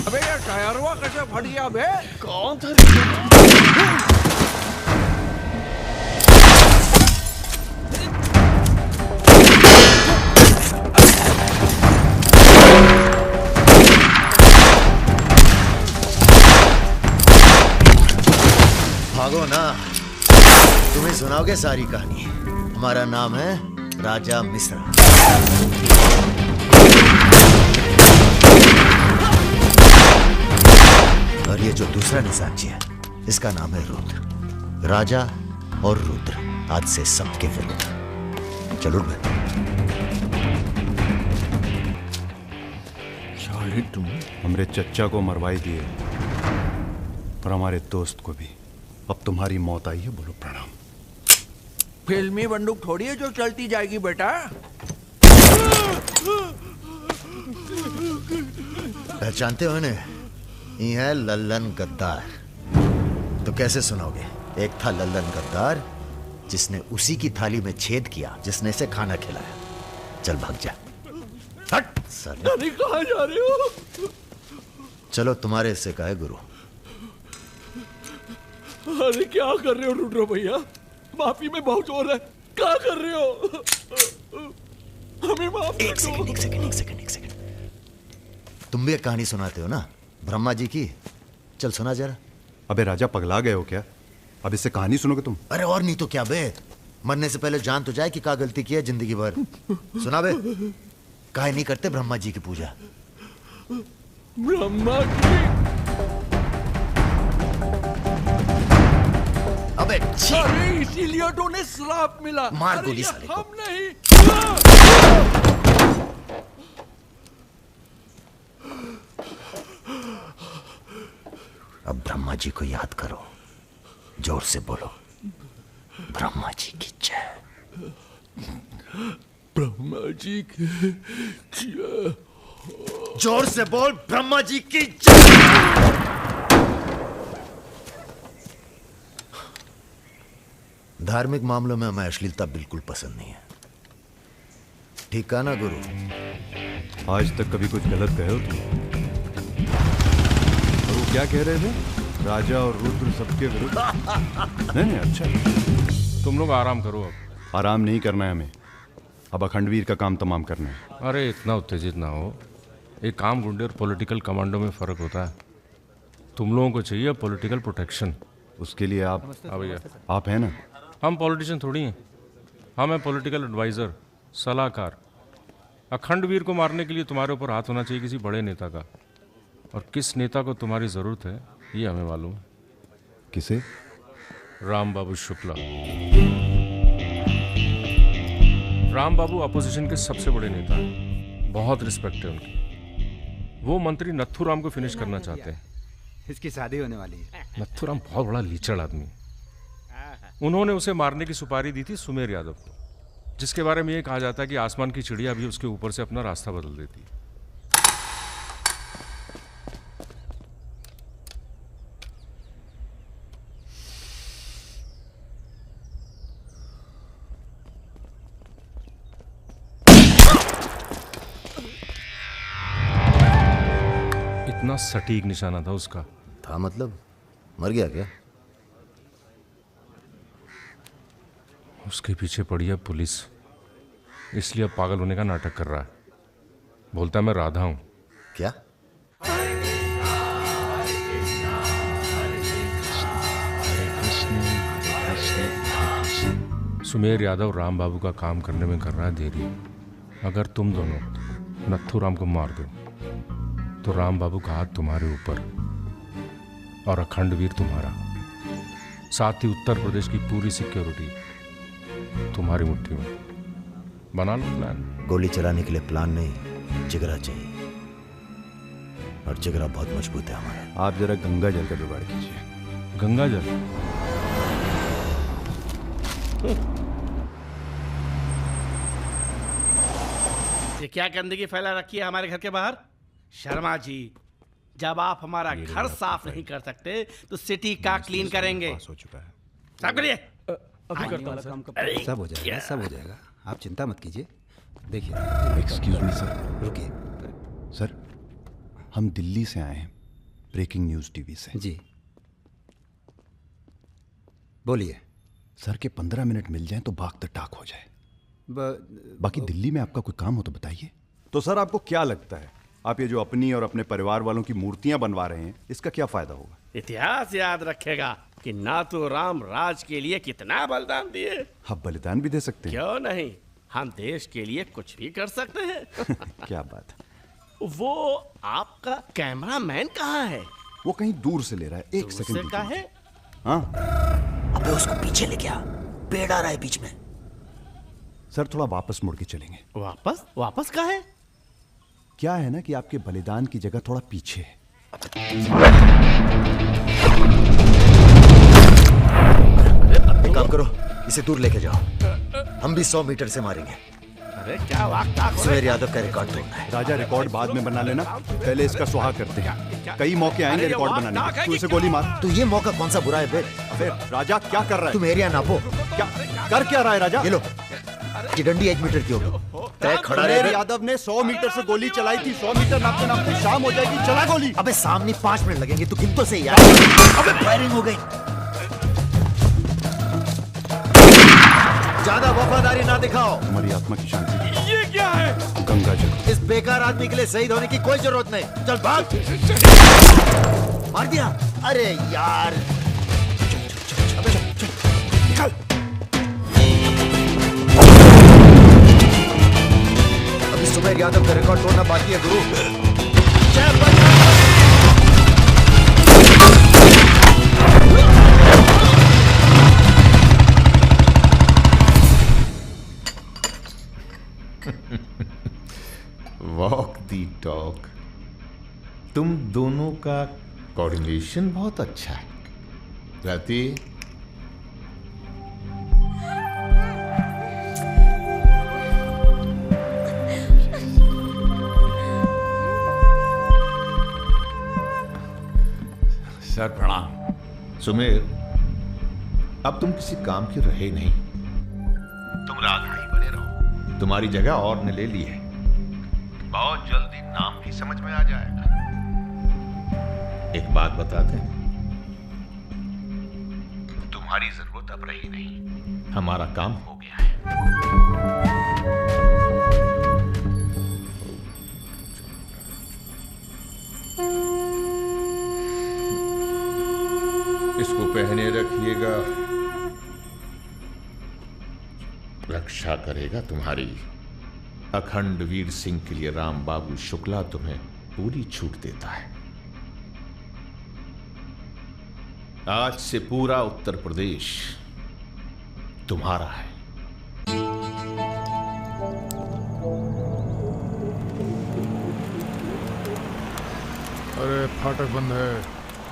अबे यार टायरवा कैसे फट गया बे? कौन था? भागो ना, तुम्हें सुनाओगे सारी कहानी। हमारा नाम है राजा मिश्रा। और ये जो दूसरा निशाची है, इसका नाम है रुद्र। राजा और रुद्र आज से सबके विरुद्ध। चलो तुम हमरे चच्चा को मरवाई दिए और हमारे दोस्त को भी। अब तुम्हारी मौत आई है, बोलो प्रणाम। फिल्मी बंदूक थोड़ी है जो चलती जाएगी बेटा। पहचानते हो इन्हें? ये है लल्लन गद्दार। तो कैसे सुनोगे? एक था लल्लन गद्दार जिसने उसी की थाली में छेद किया जिसने इसे खाना खिलाया। चल भाग जा। हट साला। अरे कहाँ जा रहे हो? चलो तुम्हारे हिस्से का है गुरु। अरे क्या कर रहे हो रुद्र भैया? माफी में बहुत जोर है। क्या कर रहे हो? हमें माफ कर दो। एक सेकंड। तुम भी एक कहानी सुनाते हो ना ब्रह्मा जी की? चल सुना जरा। अबे राजा पगला गए हो क्या? अब इससे कहानी सुनोगे तुम? अरे और नहीं तो क्या बे, मरने से पहले जान तो जाए कि क्या गलती की है जिंदगी भर। सुना बे। काहे नहीं करते ब्रह्मा जी की पूजा? ब्रह्मा जी? अबे अरे इसीलिए तो उन्हें श्राप मिला। मार गोली साले को। हम नहीं। अब ब्रह्मा जी को याद करो, जोर से बोलो, ब्रह्मा जी की जय। ब्रह्मा जी की जय। जोर से बोल, ब्रह्मा जी की जय। धार्मिक मामलों में हमें अश्लीलता बिल्कुल पसंद नहीं है। ठीक कहा ना गुरु? आज तक कभी कुछ गलत कहे हो तुम? और वो क्या कह रहे थे? राजा और रुद्र सबके विरुद्ध? नहीं अच्छा। तुम लोग आराम करो। अब आराम नहीं करना है हमें, अब अखंडवीर का काम तमाम करना है। अरे इतना उत्तेजित ना हो। एक काम गुंडे और पॉलिटिकल कमांडो में फर्क होता है। तुम लोगों को चाहिए पॉलिटिकल प्रोटेक्शन। उसके लिए आप भैया आप हैं ना? हम पॉलिटिशियन थोड़ी हैं, हम हैं पॉलिटिकल एडवाइज़र, सलाहकार। अखंडवीर को मारने के लिए तुम्हारे ऊपर हाथ होना चाहिए किसी बड़े नेता का, और किस नेता को तुम्हारी ज़रूरत है ये हमें मालूम है। किसे? राम बाबू शुक्ला। राम बाबू अपोजिशन के सबसे बड़े नेता हैं, बहुत रिस्पेक्ट है उनकी। वो मंत्री नथुराम को फिनिश करना चाहते हैं। इसकी शादी होने वाली है। नथुराम बहुत बड़ा लीचड़ आदमी। उन्होंने उसे मारने की सुपारी दी थी सुमेर यादव को, जिसके बारे में ये कहा जाता है कि आसमान की चिड़िया भी उसके ऊपर से अपना रास्ता बदल देती है। इतना सटीक निशाना था उसका। था मतलब? मर गया क्या? उसके पीछे पड़ी है पुलिस, इसलिए अब पागल होने का नाटक कर रहा है। बोलता है मैं राधा हूं। क्या? सुमेर यादव राम बाबू का काम करने में कर रहा है देरी। अगर तुम दोनों नथुराम को मार दो तो राम बाबू का हाथ तुम्हारे ऊपर और अखंडवीर तुम्हारा, साथ ही उत्तर प्रदेश की पूरी सिक्योरिटी तुम्हारी मुट्ठी में। बना लो प्लान। गोली चलाने के लिए प्लान नहीं, जिगरा चाहिए, और जिगरा बहुत मजबूत है हमारा। आप जरा गंगा जल का जुगाड़ कीजिए। गंगा जल? ये क्या गंदगी फैला रखी है हमारे घर के बाहर? शर्मा जी, जब आप हमारा घर साफ नहीं कर सकते तो सिटी का क्लीन करेंगे। हो चुका है। साफ करिए। अभी करता हूं काम। सब हो जाएगा, सब हो जाएगा, आप चिंता मत कीजिए। देखिए, एक्सक्यूज मी सर। रुकिए सर, हम दिल्ली से आए हैं, ब्रेकिंग न्यूज टीवी से। जी बोलिए। सर के 15 मिनट मिल जाएं तो भाग द टाक हो जाए। बाकी दिल्ली में आपका कोई काम हो तो बताइए। तो सर आपको क्या लगता है, आप ये जो अपनी और अपने परिवार वालों की मूर्तियां बनवा रहे हैं, इसका क्या फायदा होगा? इतिहास याद रखेगा कि नाथुराम राज के लिए कितना बलिदान दिए। आप बलिदान भी दे सकते हैं? क्यों नहीं, हम देश के लिए कुछ भी कर सकते हैं। क्या बात है। वो आपका कैमरामैन कहाँ है? वो कहीं दूर से ले रहा है, एक सेकंड का है। हाँ, अबे उसको पीछे ले गया, पेड़ आ रहा है बीच में। सर थोड़ा वापस मुड़ के चलेंगे। वापस? वापस कहाँ है? क्या है ना कि आपके बलिदान की जगह थोड़ा पीछे है। एक काम करो, इसे दूर लेके जाओ, हम भी 100 मीटर से मारेंगे। अरे क्या वक्त सुमेर यादव का रिकॉर्ड तोड़ना है। राजा रिकॉर्ड बाद में बना लेना, पहले इसका सुहाग करते हैं। कई मौके आएंगे रिकॉर्ड बनाने के। तू इसे गोली मार। तो ये मौका कौन सा बुरा है बे? अबे राजा क्या कर रहा है? तुम एरिया नापो। क्या कर क्या रहा है राजा? ये लो, ये डंडी 1 मीटर की होगी। तय खड़ा सुमेर रहे। यादव ने 100 मीटर से गोली चलाई थी। 100 मीटर नापते नापते शाम हो जाएगी। चला गोली। अबे सामने 5 मिनट लगेंगे, तू गिन तो सही यार। अबे फायरिंग हो गई। ज्यादा वफादारी ना दिखाओ। हमारी आत्मा की शांति। ये क्या है? गंगा जल। इस बेकार आदमी के लिए शहीद होने की कोई जरूरत नहीं। चल भाग। मार दिया। अरे यार चल। अभी सुमेर यादव का रिकॉर्ड तोड़ना बाकी है गुरु। वॉक दी टॉक। तुम दोनों का कोऑर्डिनेशन बहुत अच्छा है। रति, सर प्रणाम। सुमेर, अब तुम किसी काम के रहे नहीं। तुम राधा ही बने रहो। तुम्हारी जगह और ने ले ली है। बहुत जल्दी नाम भी समझ में आ जाएगा। एक बात बता दें, तुम्हारी जरूरत अब रही नहीं। हमारा काम हो गया है। इसको पहने रखिएगा, रक्षा करेगा तुम्हारी। अखंड वीर सिंह के लिए राम बाबू शुक्ला तुम्हें पूरी छूट देता है। आज से पूरा उत्तर प्रदेश तुम्हारा है। अरे फाटक बंद है,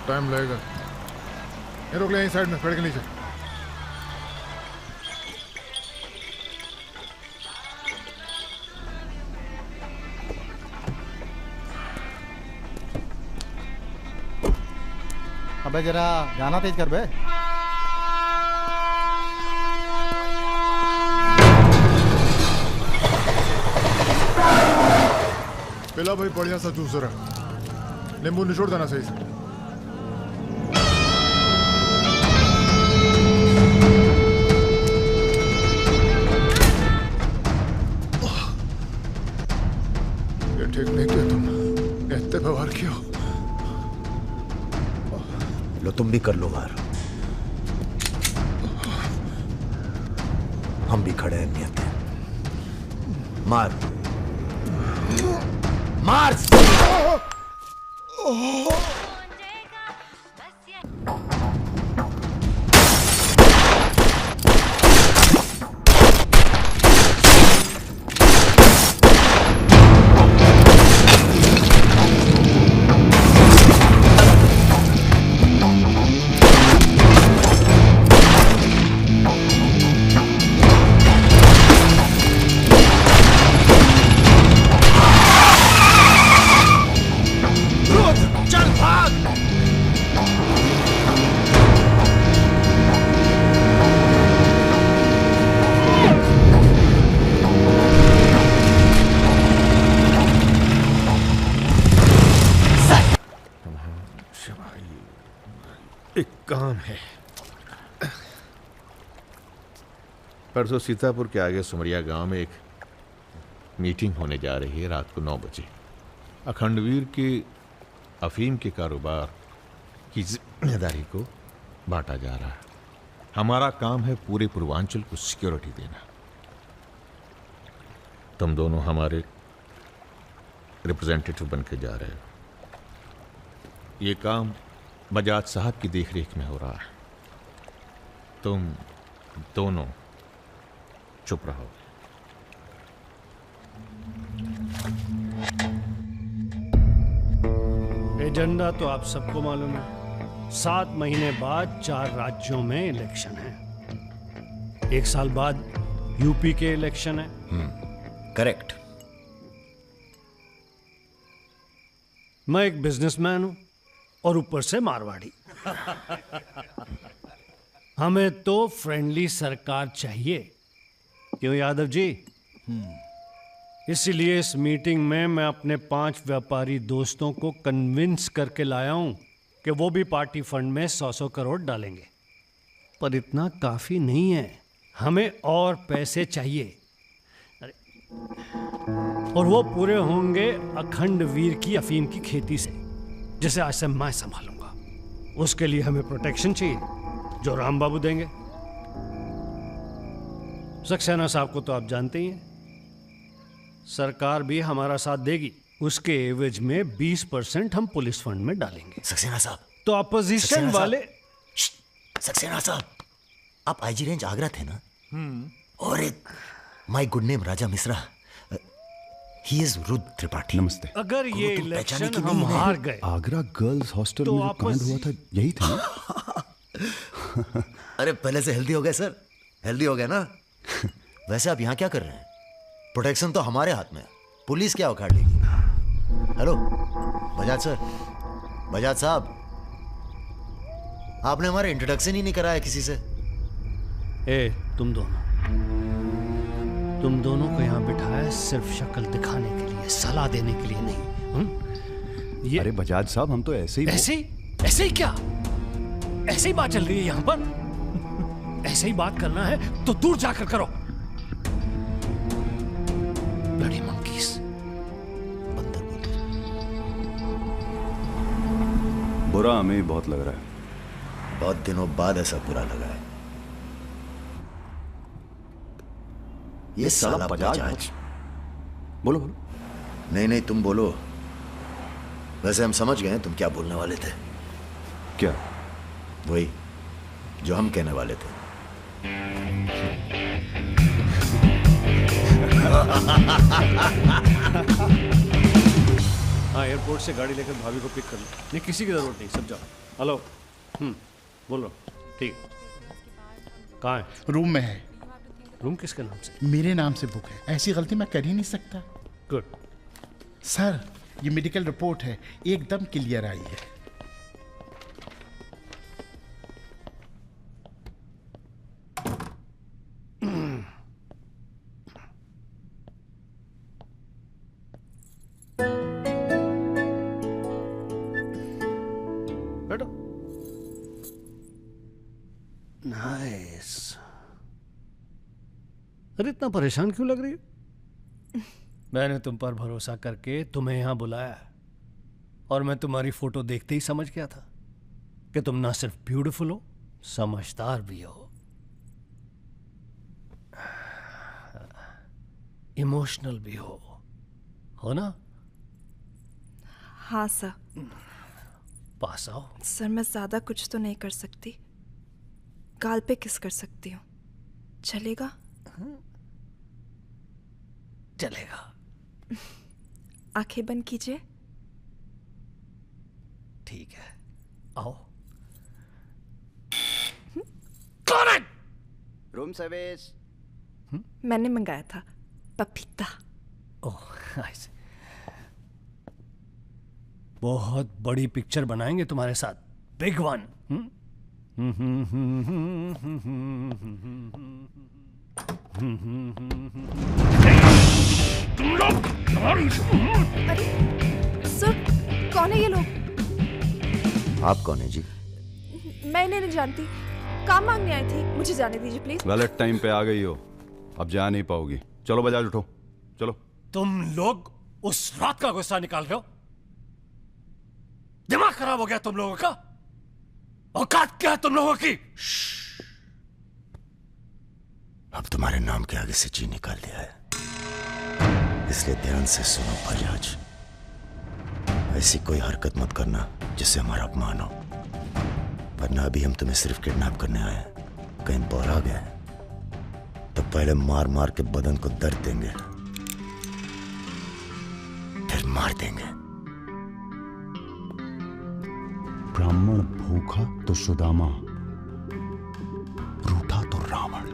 टाइम लगेगा। ये रोक ले यहीं साइड में, पेड़ के नीचे। अबे जरा गाना तेज कर बे। पिला भाई बढ़िया सा जूस रहा। नींबू निचोड़ देना सही से। ये ठीक नहीं किया तुम, इतने व्यवहार किया। लो तुम भी कर लो वार। हम भी खड़े हैं नियत है। मार मार। एक काम है। परसों सीतापुर के आगे सुमरिया गांव में एक मीटिंग होने जा रही है रात को 9 बजे। अखंडवीर के अफीम के कारोबार की जिम्मेदारी को बांटा जा रहा है। हमारा काम है पूरे पूर्वांचल को सिक्योरिटी देना। तुम दोनों हमारे रिप्रेजेंटेटिव बन के जा रहे हो। ये काम बजाज साहब की देखरेख में हो रहा है। तुम दोनों चुप रहो। एजेंडा तो आप सबको मालूम है। 7 महीने बाद 4 राज्यों में इलेक्शन है। 1 साल बाद यूपी के इलेक्शन है। करेक्ट। मैं एक बिजनेसमैन हूं और ऊपर से मारवाड़ी। हमें तो फ्रेंडली सरकार चाहिए, क्यों यादव जी? इसीलिए इस मीटिंग में मैं अपने 5 व्यापारी दोस्तों को कन्विंस करके लाया हूं कि वो भी पार्टी फंड में 100-100 करोड़ डालेंगे। पर इतना काफी नहीं है, हमें और पैसे चाहिए। और वो पूरे होंगे अखंड वीर की अफीम की खेती से, जिसे आज से मैं संभालूंगा। उसके लिए हमें प्रोटेक्शन चाहिए, जो राम बाबू देंगे। सक्सेना साहब को तो आप जानते ही हैं, सरकार भी हमारा साथ देगी। उसके एवज में 20% हम पुलिस फंड में डालेंगे। सक्सेना साहब तो अपोजिशन वाले। सक्सेना साहब, आप आईजी रेंज आगरा थे ना? और एक my good name Raja Mishra, he is Rudra Tripathi. नमस्ते। अगर ये इलेक्शन हम हार गए, आगरा गर्ल्स हॉस्टल तो में जो कांड हुआ था यही था ना? अरे पहले से हेल्दी हो गए सर, हेल्दी हो गए ना। वैसे आप यहाँ क्या कर रहे हैं? प्रोटेक्शन तो हमारे हाथ में है, पुलिस क्या उखाड़ लेगी? हेलो बजाज सर, बजाज साहब, आपने हमारा इंट्रोडक्शन ही नहीं कराया किसी से। ए तुम दोनों को यहाँ बिठाया सिर्फ शक्ल दिखाने के लिए, सलाह देने के लिए नहीं। ये अरे बजाज साहब, हम तो ऐसे ही ऐसे ही क्या? ऐसे ही बात चल रही है यहाँ पर। ऐसे ही बात करना है तो दूर जाकर करो। Bloody monkeys. बुरा हमें बहुत लग रहा है। बहुत दिनों बाद ऐसा बुरा लगा है। ये साला बजाज। बोलो। नहीं तुम बोलो। वैसे हम समझ गए तुम क्या बोलने वाले थे। क्या? वही जो हम कहने वाले थे। हाँ, एयरपोर्ट से गाड़ी लेकर भाभी को पिक कर लो। नहीं, किसी की जरूरत नहीं, सब जाओ। हेलो, बोलो। ठीक, कहाँ है? रूम में है। रूम किसके नाम से? मेरे नाम से बुक है, ऐसी गलती मैं कर ही नहीं सकता। गुड। सर, ये मेडिकल रिपोर्ट है, एकदम क्लियर आई है। बैठो। नाइस। अरे इतना परेशान क्यों लग रही है? मैंने तुम पर भरोसा करके तुम्हें यहां बुलाया, और मैं तुम्हारी फोटो देखते ही समझ गया था कि तुम ना सिर्फ ब्यूटीफुल हो, समझदार भी हो, इमोशनल भी हो ना? हाँ सर। पास आओ। सर, मैं ज्यादा कुछ तो नहीं कर सकती, गाल पे किस कर सकती हूँ, चलेगा? चलेगा। आंखें बंद कीजिए। ठीक है, आओ। कौन है? Room service. मैंने मंगाया था, पपीता। ओह, ऐसे। बहुत बड़ी पिक्चर बनाएंगे तुम्हारे साथ, बिग वन। तुम लोग। अरे सर, कौन है ये लोग? आप कौन है जी? मैं इन्हें नहीं जानती, काम मांगने आई थी, मुझे जाने दीजिए प्लीज। गलत टाइम पे आ गई हो, अब जा नहीं पाओगी। चलो बजाज, उठो चलो। तुम लोग उस रात का गुस्सा निकाल रहे हो? दिमाग खराब हो गया तुम लोगों का? औकात क्या है तुम लोगों की? अब तुम्हारे नाम के आगे से जी निकाल दिया है, इसलिए ध्यान से सुनो बजाज। ऐसी कोई हरकत मत करना जिससे हमारा अपमान हो, वरना अभी हम तुम्हें सिर्फ किडनैप करने आए हैं। कहीं बौरा गए तो पहले मार मार के बदन को दर्द देंगे, फिर मार देंगे। ब्राह्मण भूखा तो सुदामा, रूठा तो Ravan.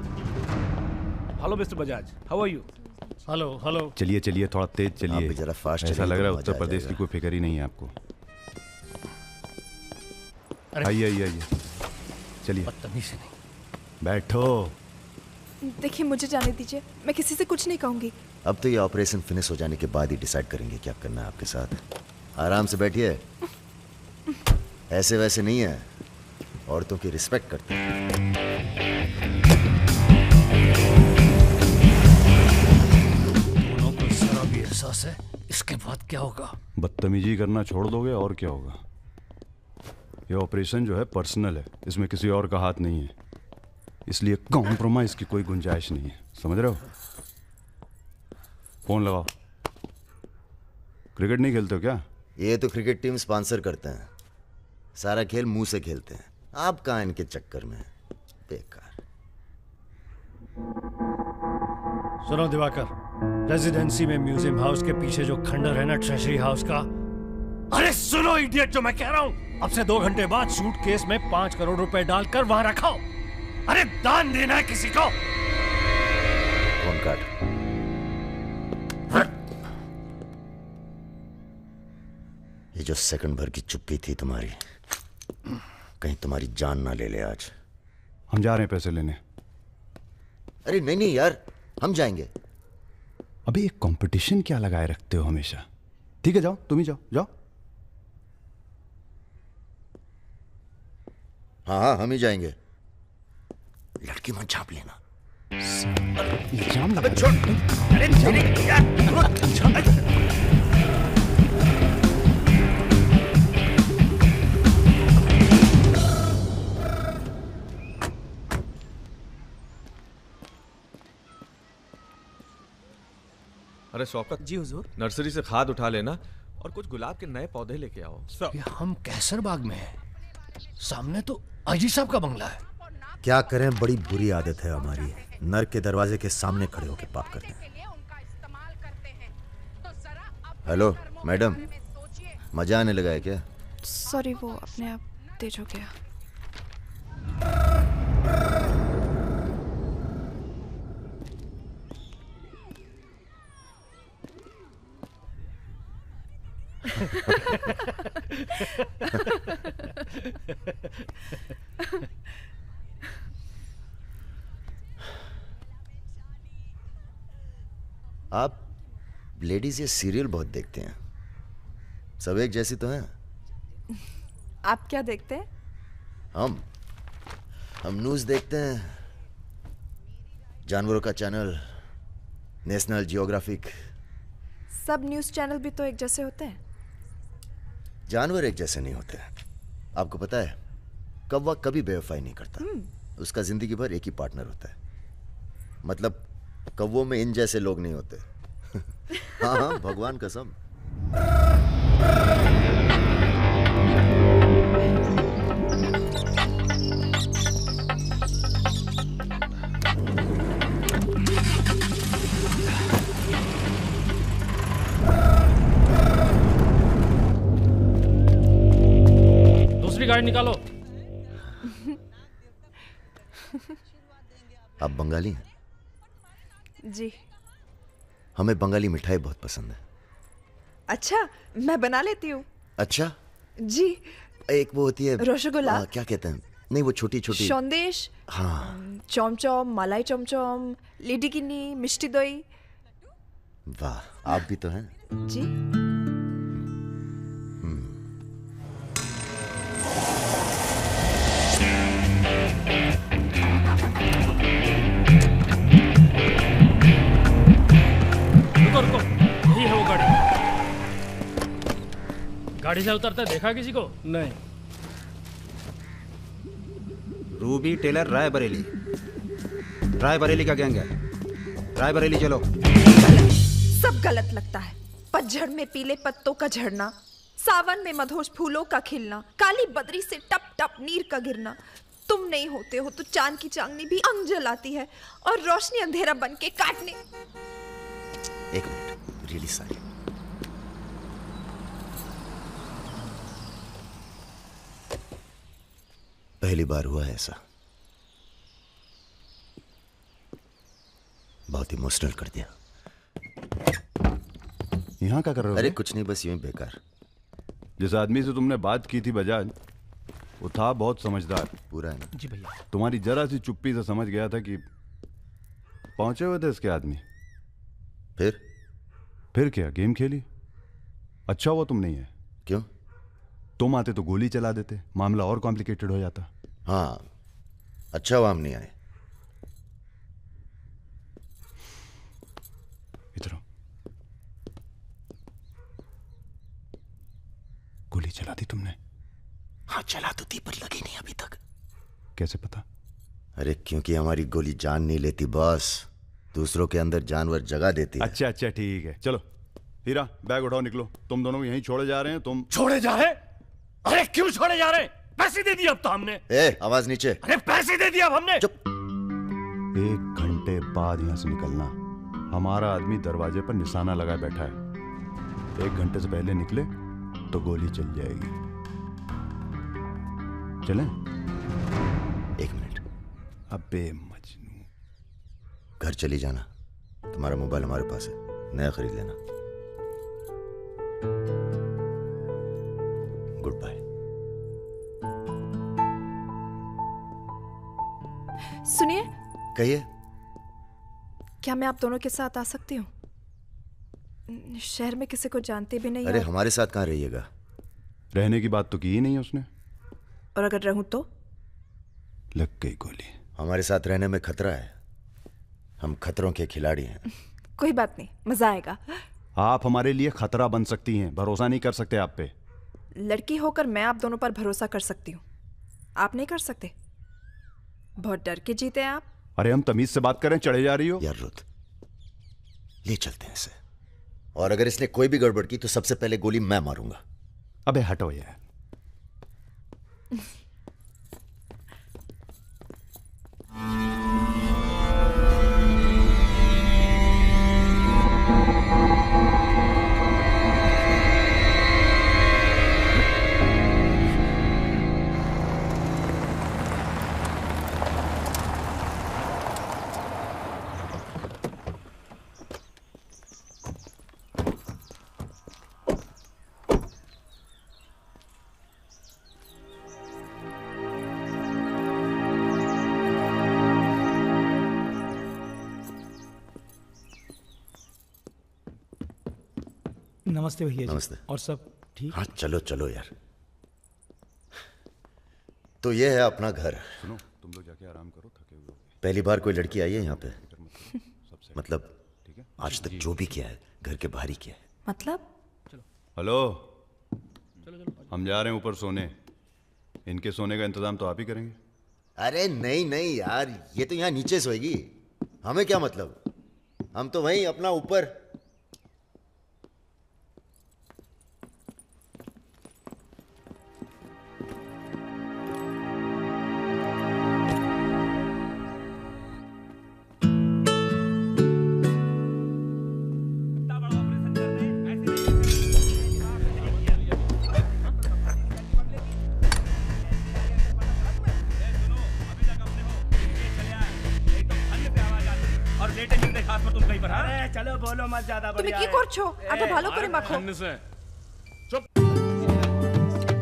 Hello mister Bajaj, how are you? Hello hello. चलिए चलिए, थोड़ा तेज चलिए। आप भी जरा फास्ट ऐसा चलिए लग रहा है तो उत्तर मजा आ प्रदेश की जाएगा। कोई फिक्र ही नहीं है आपको। आइए आइए आइए, चलिए। बदतमीजी नहीं। बैठो। देखिए मुझे जाने दीजिए, मैं किसी से कुछ नहीं कहूंगी। अब तो ये ऑपरेशन फिनिश हो जाने के बाद ही डिसाइड करेंगे क्या करना है आपके साथ। आराम से बैठिए, ऐसे वैसे नहीं है, औरतों की रिस्पेक्ट करते हैं। दोनों को जरा भी एहसास है इसके बाद क्या होगा। बदतमीजी करना छोड़ दोगे और क्या होगा। ये ऑपरेशन जो है पर्सनल है, इसमें किसी और का हाथ नहीं है, इसलिए कॉम्प्रोमाइज की कोई गुंजाइश नहीं है, समझ रहे हो। फोन लगाओ। क्रिकेट नहीं खेलते हो क्या? ये तो क्रिकेट टीम स्पॉन्सर करते हैं, सारा खेल मुंह से खेलते हैं। आप कहाँ इनके चक्कर में, बेकार। सुनो दिवाकर, रेजिडेंसी में म्यूजियम हाउस के पीछे जो खंडर है ना ट्रेजरी हाउस का, अरे सुनो इडियट, जो मैं कह रहा हूं, अब से 2 घंटे बाद सूटकेस में 5 करोड़ रुपए डालकर वहां रखाओ। अरे दान देना है किसी को। फोन काट। ये जो सेकंड भर की चुप्पी थी तुम्हारी, कहीं तुम्हारी जान ना ले ले आज। हम जा रहे हैं पैसे लेने। अरे नहीं नहीं यार, हम जाएंगे। अबे एक कंपटीशन क्या लगाए रखते हो हमेशा। ठीक है जाओ, तुम ही जाओ जाओ। हाँ हाँ हम ही जाएंगे। लड़की मत झाप लेना। इल्जाम अबे छोड़। अरे नहीं यार। अरे शौकत जी हुजूर। नर्सरी से खाद उठा लेना और कुछ गुलाब के नए पौधे लेके आओ। ये हम कैसर बाग में हैं, सामने तो अजी साहब का बंगला है। क्या करें, बड़ी बुरी आदत है हमारी, नर के दरवाजे के सामने खड़े होकर पाप करते हैं। हेलो मैडम, मजा आने लगा है क्या? सॉरी, वो अपने आप तेज हो गया। आप लेडीज ये सीरियल बहुत देखते हैं, सब एक जैसी तो हैं। आप क्या देखते हैं? हम न्यूज़ देखते हैं, जानवरों का चैनल, नेशनल जियोग्राफिक। सब न्यूज़ चैनल भी तो एक जैसे होते हैं। जानवर एक जैसे नहीं होते। आपको पता है, कौवा कभी बेवफाई नहीं करता, उसका जिंदगी भर एक ही पार्टनर होता है। मतलब कौवों में इन जैसे लोग नहीं होते। हाँ हाँ, भगवान कसम। दूसरी गाड़ी निकालो। आप बंगाली हैं? जी। हमें बंगाली मिठाई बहुत पसंद है। अच्छा, मैं बना लेती हूँ। अच्छा जी। एक वो होती है रसगुल्ला। क्या कहते हैं, नहीं वो छोटी छोटी। सौंदेश। हाँ। चमचम, मलाई चमचम, लिडिकिनी, मिष्टी दही। वाह, आप भी तो हैं। जी। रुको, यही है वो गाड़ी। गाड़ी से उतरता देखा किसी को? नहीं। रूबी टेलर रायबरेली, रायबरेली का गैंग है। रायबरेली चलो। सब गलत लगता है। पतझड़ में पीले पत्तों का झड़ना, सावन में मधोश फूलों का खिलना, काली बदरी से टप टप नीर का गिरना। तुम नहीं होते हो तो चांद की चांदनी भी अंग जलाती है और रोशनी अंधेरा बन के काटने। एक मिनट, रियली सॉरी। पहली बार हुआ है ऐसा, बहुत इमोशनल कर दिया। यहाँ क्या कर रहे हो? अरे कुछ नहीं, बस यूं ही बेकार। जिस आदमी से तुमने बात की थी बजाज, वो था बहुत समझदार। पूरा है ना? जी भैया। तुम्हारी जरा सी चुप्पी से समझ गया था कि पहुंचे हुए थे इसके आदमी। फिर क्या गेम खेली? अच्छा हुआ तुम नहीं है। क्यों? तुम आते तो गोली चला देते, मामला और कॉम्प्लिकेटेड हो जाता। हाँ, अच्छा हुआ हम नहीं आए। इधर आओ। गोली चला दी तुमने? हाँ चला तो थी, पर लगी नहीं अभी तक। कैसे पता? अरे क्योंकि हमारी गोली जान नहीं लेती बॉस, दूसरों के अंदर जानवर जगह देती है। अच्छा अच्छा ठीक है, चलो हीरा बैग उठाओ, निकलो। तुम दोनों यहीं छोड़े जा रहे हैं। तुम छोड़े जा रहे? अरे क्यों छोड़े जा रहे? पैसे दे दिए अब तो हमने। आवाज नीचे। अरे पैसे दे दिया अब हमने। चुप। 1 घंटे बाद यहां से निकलना। हमारा आदमी दरवाजे पर निशाना लगाए बैठा है। 1 घंटे से पहले निकले तो गोली चल जाएगी। चलें? 1 मिनट। अबे मजनू, घर चली जाना। तुम्हारा मोबाइल हमारे पास है, नया खरीद लेना। Goodbye. सुनिए। कहिए। क्या मैं आप दोनों के साथ आ सकती हूँ? शहर में किसी को जानते भी नहीं। अरे हमारे साथ कहाँ रहिएगा? रहने की बात तो की ही नहीं है उसने। और अगर रहूं तो? लग गई गोली। हमारे साथ रहने में खतरा है, हम खतरों के खिलाड़ी हैं। कोई बात नहीं, मजा आएगा। आप हमारे लिए खतरा बन सकती हैं, भरोसा नहीं कर सकते आप पे। लड़की होकर मैं आप दोनों पर भरोसा कर सकती हूँ, आप नहीं कर सकते। बहुत डर के जीते हैं आप। अरे हम तमीज से बात करें, चढ़े जा रही हो। यार रुत, ले चलते हैं इसे, और अगर इसने कोई भी गड़बड़ की तो सबसे पहले गोली मैं मारूंगा। अबे हटो यार। नमस्ते भैया जी। नमस्ते। और सब ठीक? हाँ चलो चलो यार। तो ये है अपना घर। सुनो, तुम लोग जाके आराम करो, थके हुए हो। पहली बार कोई लड़की आई है यहाँ पे? मतलब आज तक जो भी किया है घर के बाहर ही किया है। मतलब? हेलो, हम जा रहे हैं ऊपर सोने। इनके सोने का इंतजाम तो आप ही करेंगे। अरे नहीं नहीं यार, ये तो यहाँ नीचे सोएगी, हमें क्या मतलब, हम तो वहीं अपना ऊपर। चलो बोलो मत ज्यादा। তুমি কি করছো? আটা ভালো করে মাখো।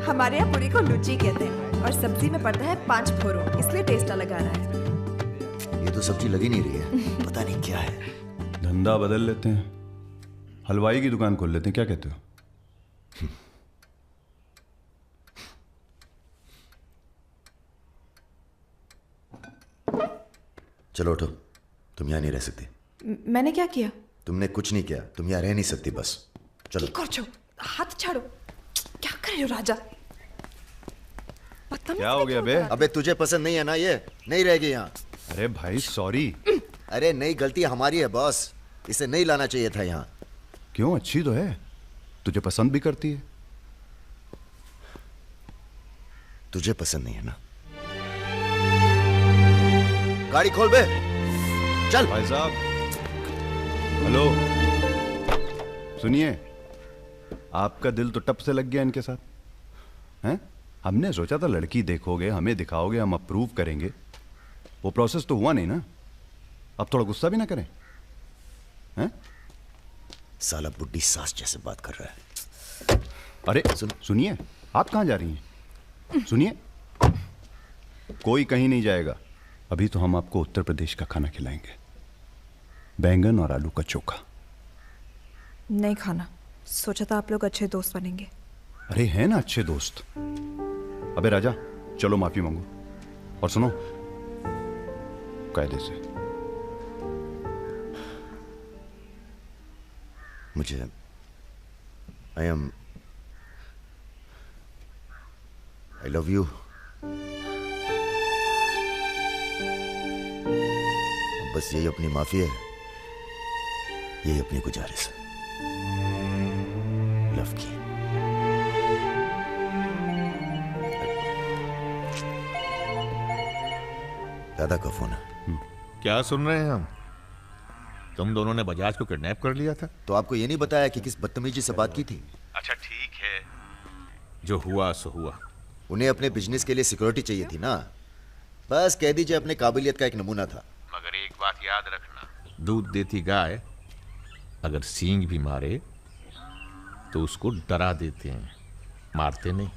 हमारे यहाँ पूरी को लुची कहते हैं और सब्जी में पड़ता है 5 फोरो, इसलिए टेस्ट अलग आ रहा है। ये तो सब्जी लगी नहीं रही है, पता नहीं क्या है। धंधा बदल लेते हैं, हलवाई की दुकान खोल लेते हैं, क्या कहते हो? चलो उठो, तुम यहाँ नहीं रह सकती। मैंने क्या किया? तुमने कुछ नहीं किया, तुम यहाँ रह नहीं सकती, बस चलो। हाथ छाड़ो। क्या कर रहे हो राजा? क्या हो गया बे? अबे तुझे पसंद नहीं है ना ये, नहीं रहेगी यहाँ। अरे भाई सॉरी। अरे नहीं, गलती हमारी है बॉस, इसे नहीं लाना चाहिए था यहाँ। क्यों, अच्छी तो है, तुझे पसंद भी करती है। तुझे पसंद नहीं है ना? गाड़ी खोल बे, चल। भाई साहब हेलो, सुनिए, आपका दिल तो टप से लग गया इनके साथ, हैं? हमने सोचा था लड़की देखोगे, हमें दिखाओगे, हम अप्रूव करेंगे। वो प्रोसेस तो हुआ नहीं ना। अब थोड़ा गुस्सा भी ना करें, हैं? साला बुड्ढी सास जैसे बात कर रहा है। अरे सुनिए, आप कहाँ जा रही हैं? सुनिए, कोई कहीं नहीं जाएगा। अभी तो हम आपको उत्तर प्रदेश का खाना खिलाएंगे, बैंगन और आलू का चोखा। नहीं खाना, सोचा था आप लोग अच्छे दोस्त बनेंगे। अरे हैं ना अच्छे दोस्त। अबे राजा, चलो माफी मांगो। और सुनो, कायदे से। मुझे I love you. बस यही अपनी माफी है, यही अपनी गुजारिश है लव की। दादा का फोन है। क्या सुन रहे हैं हम? तुम दोनों ने बजाज को किडनैप कर लिया था? तो आपको ये नहीं बताया कि किस बदतमीजी से बात की थी? अच्छा ठीक है, जो हुआ सो हुआ। उन्हें अपने बिजनेस के लिए सिक्योरिटी चाहिए थी ना, बस कह दीजिए अपने काबिलियत का एक नमूना था। मगर एक बात याद रखना, दूध देती गाय अगर सींग भी मारे तो उसको डरा देते हैं, मारते नहीं।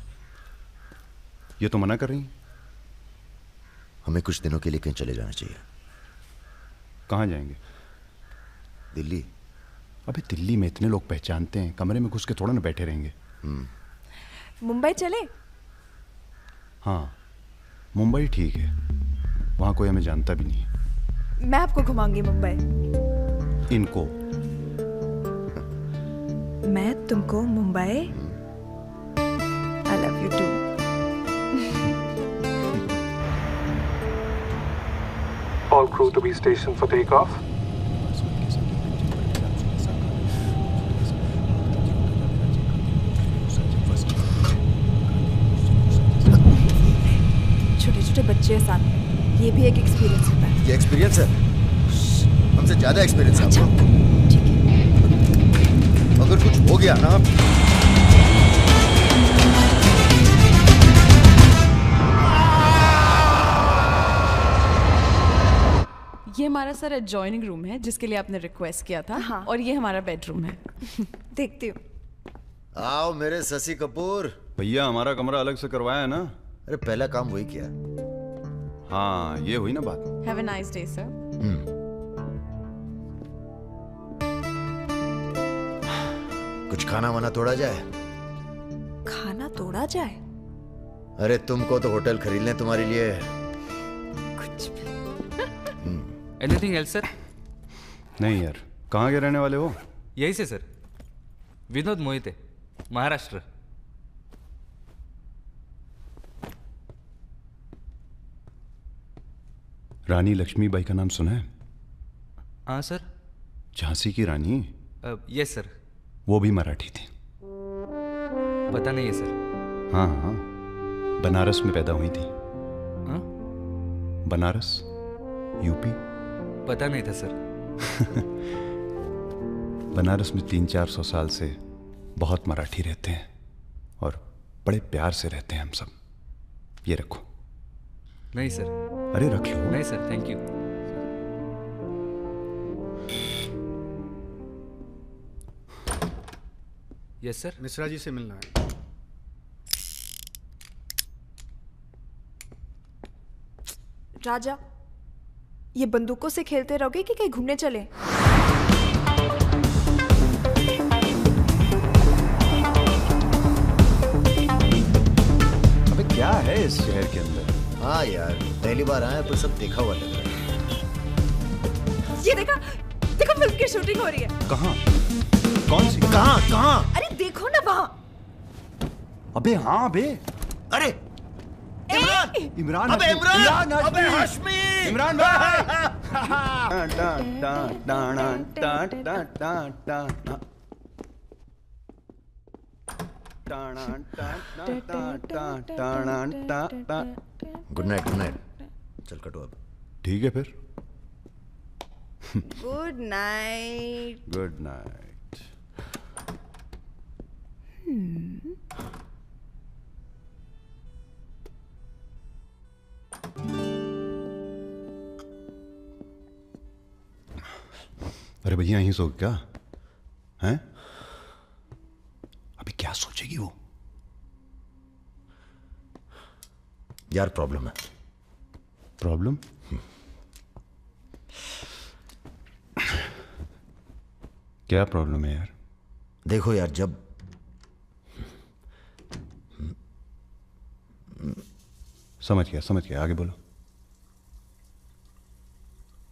ये तो मना कर रही हैं। हमें कुछ दिनों के लिए कहीं चले जाना चाहिए। कहाँ जाएंगे? दिल्ली। अबे दिल्ली में इतने लोग पहचानते हैं, कमरे में घुस के थोड़ा ना बैठे रहेंगे। मुंबई चले? हाँ, मुंबई ठीक है, वहाँ कोई हमें जानता भी नहीं है। मैं आपको घुमाऊंगी मुंबई। इनको? मैं तुमको Mumbai. I love you too. All crew to be stationed for takeoff. छोटे-छोटे बच्चे साथ में, ये भी एक एक्सपीरियंस होता है। ये एक्सपीरियंस है? हमसे ज्यादा एक्सपीरियंस है आपको। ठीक है। अगर कुछ हो गया ना, ये हमारा सर एडजॉइनिंग रूम है जिसके लिए आपने रिक्वेस्ट किया था। हाँ। और ये हमारा बेडरूम है। देखती हूँ। आओ मेरे शशि कपूर। भैया हमारा कमरा अलग से करवाया है ना? अरे पहला काम वही किया। हाँ, ये हुई ना बात। Have a nice day sir. कुछ खाना वाना तोड़ा जाए? खाना तोड़ा जाए? अरे तुमको तो होटल खरीद लें तुम्हारे लिए। Anything else sir? नहीं यार, कहाँ के रहने वाले हो? यही से सर, विनोद मोहिते, महाराष्ट्र। रानी लक्ष्मीबाई का नाम सुना है? हाँ सर। झांसी की रानी? Yes sir. वो भी मराठी थी। पता नहीं है सर। हाँ हाँ, बनारस में पैदा हुई थी। हाँ? बनारस, यूपी। पता नहीं था सर। बनारस में 300-400 साल से बहुत मराठी रहते हैं और बड़े प्यार से रहते हैं हम सब। ये रखो। नहीं सर। अरे रख लो। नहीं sir, thank you. Yes sir. Mishra ji से मिलना है। राजा, ये बंदूकों से खेलते रहोगे कि कहीं घूमने चले? अबे क्या है इस शहर के अंदर? हाँ यार, पहली बार आए पर सब देखा हुआ लग रहा है। ये देखा, देखो फिल्म की शूटिंग हो रही है। कहाँ? कौन सी? कहाँ? अरे देखो ना वहाँ। अबे हाँ बे। अरे इमरान। अबे इमरान, अबे हाशमी, इमरान भाई। Good night, good night. चल कटो अब। ठीक है फिर। Good night. Good night. अरे भैया यहीं सो क्या हैं? यार प्रॉब्लम है। प्रॉब्लम? क्या प्रॉब्लम है यार? देखो यार, जब समझ गया, आगे बोलो।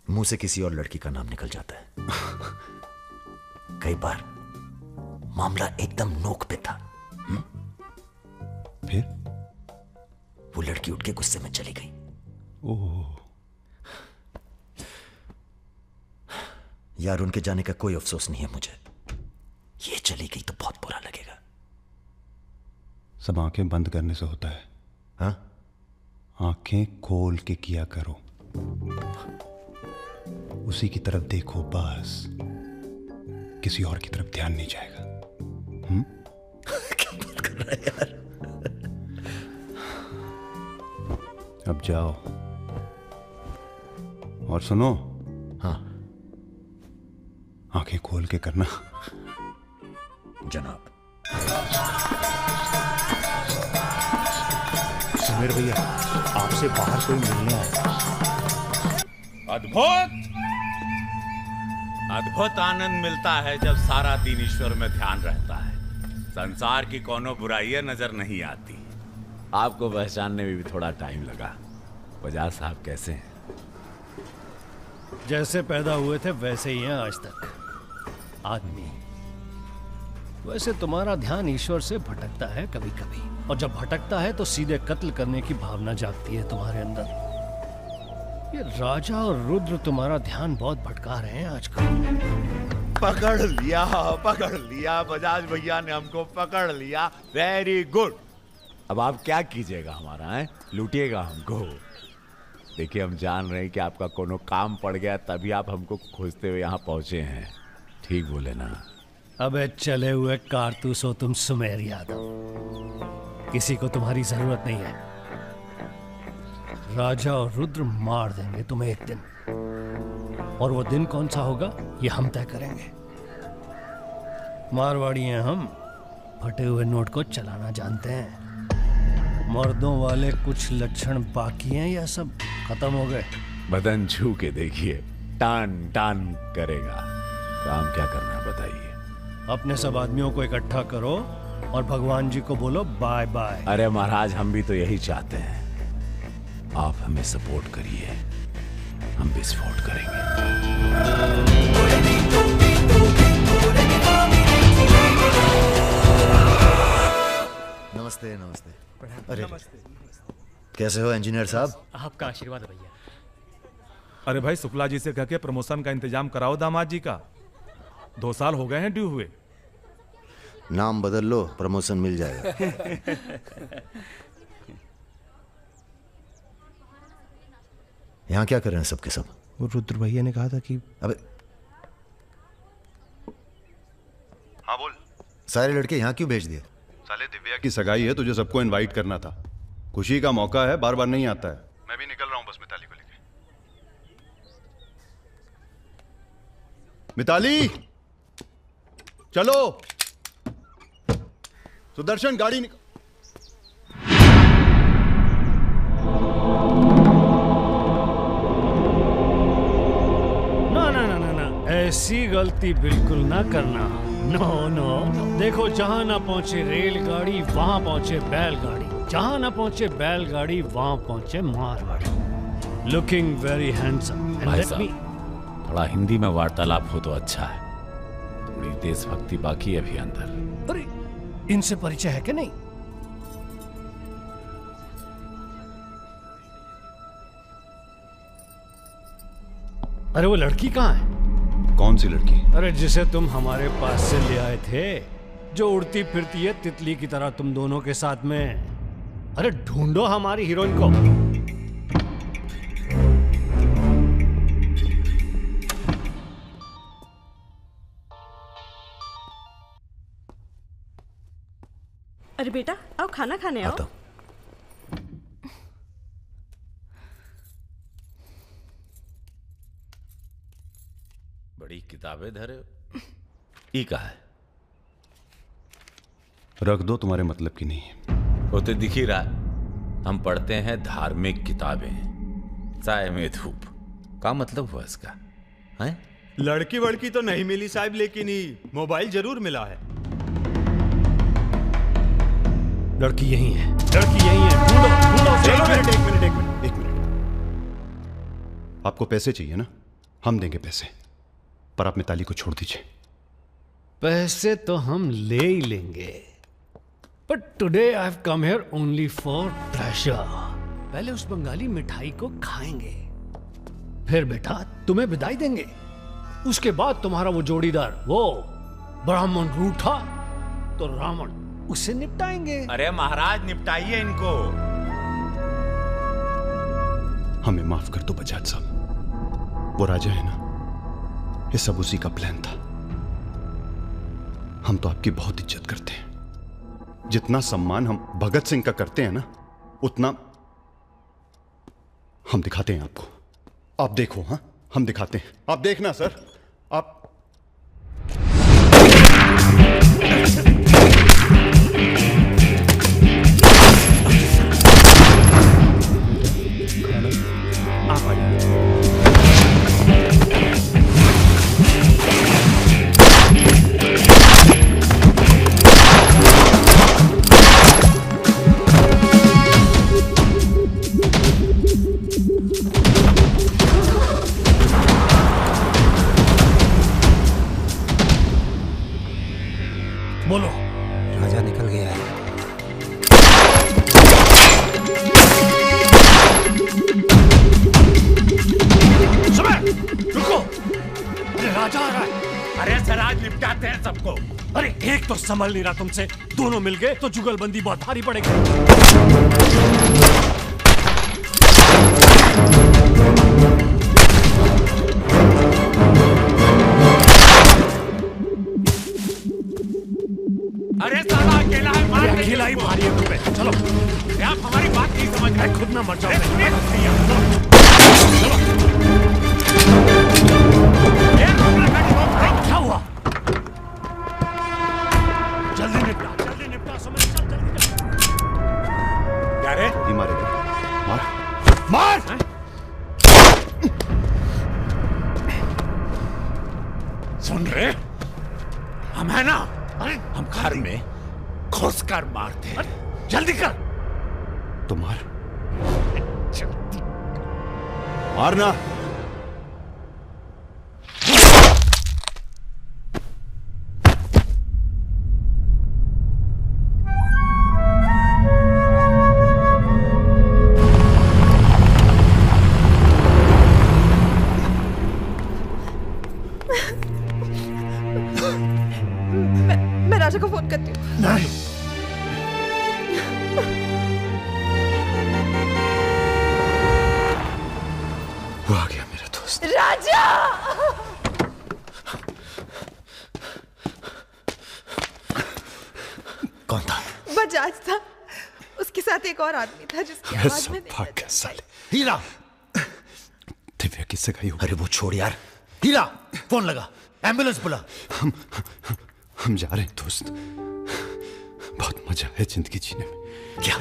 मुंह से किसी और लड़की का नाम निकल जाता है। कई बार मामला एकदम नोक पे था। फिर वो लड़की उठ के गुस्से में चली गई। ओह यार, उनके जाने का कोई अफसोस नहीं है मुझे। ये चली गई तो बहुत बुरा लगेगा। सब आंखें बंद करने से होता है। हाँ? आंखें खोल के किया करो, उसी की तरफ देखो बस, किसी और की तरफ ध्यान नहीं जाएगा। क्या बात कर रहा है यार? अब जाओ और सुनो। हाँ, आंखें खोल के करना। जनाब। सुमेर भैया, आपसे बाहर कोई मिलने आया। अद्भुत आनंद मिलता है जब सारा दिन ईश्वर में ध्यान रहता है। संसार की कोनो बुराइयां नजर नहीं आती। आपको पहचानने में भी थोड़ा टाइम लगा। बजाज साहब कैसे हैं? जैसे पैदा हुए थे वैसे ही हैं आज तक। आदमी। वैसे तुम्हारा ध्यान ईश्वर से भटकता है कभी कभी, और जब भटकता है तो सीधे कत्ल करने की भावना जागती है तुम्हारे अंदर। ये राजा और रुद्र तुम्हारा ध्यान बहुत भटका रहे हैं आजकल। पकड़ लिया बजाज भैया ने हमको पकड़ लिया। Very good. अब आप क्या कीजिएगा हमारा है? लूटिएगा हमको? देखिए, हम जान रहे हैं कि आपका कोनो काम पड़ गया, तभी आप हमको खोजते हुए यहाँ पहुंचे हैं। ठीक बोले ना? अबे चले हुए कारतूस हो तुम सुमेर यादव। किसी को तुम्हारी जरूरत नहीं है। राजा और रुद्र मार देंगे तुम्हें एक दिन, और वो दिन कौन सा होगा ये हम तय करेंगे। मारवाड़ी हैं हम, फटे हुए नोट को चलाना जानते हैं। मर्दों वाले कुछ लक्षण बाकी हैं या सब खत्म हो गए? बदन छू के देखिए, टान टान करेगा। काम क्या करना है बताइए? अपने सब आदमियों को इकट्ठा करो और भगवान जी को बोलो बाय बाय। अरे महाराज, हम भी तो यही चाहते हैं। आप हमें सपोर्ट करिए, हम विस्फोट करेंगे। नमस्ते नमस्ते। अरे कैसे हो इंजीनियर साहब? आपका आशीर्वाद है भैया। अरे भाई, शुक्ला जी से कह के प्रमोशन का इंतजाम कराओ दामाद जी का। 2 साल हो गए हैं ड्यू हुए। नाम बदल लो, प्रमोशन मिल जाएगा। यहाँ क्या कर रहे हैं सबके सब? वो रुद्र भैया ने कहा था कि अबे हाँ बोल। सारे लड़के यहाँ क्यों भेज दिए? साले दिव्या की सगाई है, तुझे सबको इनवाइट करना था। खुशी का मौका है, बार बार नहीं आता है। मैं भी निकल रहा हूँ बस मिताली को लेके। मिताली चलो। सुदर्शन गाड़ी ना, ऐसी गलती बिल्कुल ना करना। नो। देखो, जहां ना पहुंचे रेलगाड़ी वहां पहुंचे बैलगाड़ी, जहां ना पहुंचे बैलगाड़ी वहां पहुंचे मारवाड़ी। Looking very handsome. भाई साहब, थोड़ा हिंदी में वार्तालाप हो तो अच्छा है। थोड़ी देशभक्ति बाकी है अभी अंदर। अरे इनसे परिचय है कि नहीं? अरे वो लड़की कहाँ है? कौन सी लड़की? अरे जिसे तुम हमारे पास से ले आए थे, जो उड़ती फिरती है तितली की तरह तुम दोनों के साथ में। अरे ढूंढो हमारी हीरोइन को। अरे बेटा, आओ खाना खाने आओ। बड़ी किताबें धरे ई का है? रख दो, तुम्हारे मतलब की नहीं है। वो तो दिख ही रहा। हम पढ़ते हैं धार्मिक किताबें, चाय में धूप। क्या मतलब हुआ इसका? हैं? लड़की वड़की तो नहीं मिली साहब, लेकिन ही मोबाइल जरूर मिला है। लड़की यही है, लड़की यही है। ढूंढो ढूंढो। एक मिनट। आपको पैसे चाहिए ना? हम देंगे पैसे, पर आप मिताली को छोड़ दीजिए। पैसे तो हम ले ही लेंगे, but today I have come here only for pleasure. पहले उस बंगाली मिठाई को खाएंगे, फिर बेटा तुम्हें विदाई देंगे। उसके बाद तुम्हारा वो जोड़ीदार, वो ब्राह्मण रूठा तो रावण, उसे निपटाएंगे। अरे महाराज निपटाइए इनको। हमें माफ कर दो बजाज साहब, वो राजा है ना, ये सब उसी का प्लान था। हम तो आपकी बहुत इज्जत करते हैं। जितना सम्मान हम भगत सिंह का करते हैं ना, उतना हम दिखाते हैं आपको। आप देखो, हाँ हम दिखाते हैं, आप देखना सर। आप बोलो। राजा निकल गया है। सुबह रुको, अरे राजा आ रहा है। अरे सर आज निपटाते हैं सबको। अरे एक तो संभल नहीं रहा तुमसे, दोनों मिल गए तो जुगलबंदी बहुत भारी पड़ेगी। अरे साला अकेला है, मार नहीं अकेला ही भारी है तुम पे। चलो, आप हमारी बात नहीं समझ रहे। खुद ना मर जाओ। क्या हुआ? जल्दी निपटा समय। क्या रे? ही मारेगा, मार। सुन रहे, हम है ना, हम घर में घुस कर मारते हैं। जल्दी कर। तो मार, मारना। मैं राजा को फोन करती हूँ। नहीं, वो आ गया मेरा दोस्त। राजा! कौन था? बजाज था, उसके साथ एक और आदमी था जिसकी आवाज में नहीं। साले हीरा, दिव्या किससे गई हो? अरे वो छोड़ यार। हीरा, फोन लगा, एम्बुलेंस बुला। हम जा रहे हैं दोस्त, बहुत मजा है जिंदगी जीने में। क्या?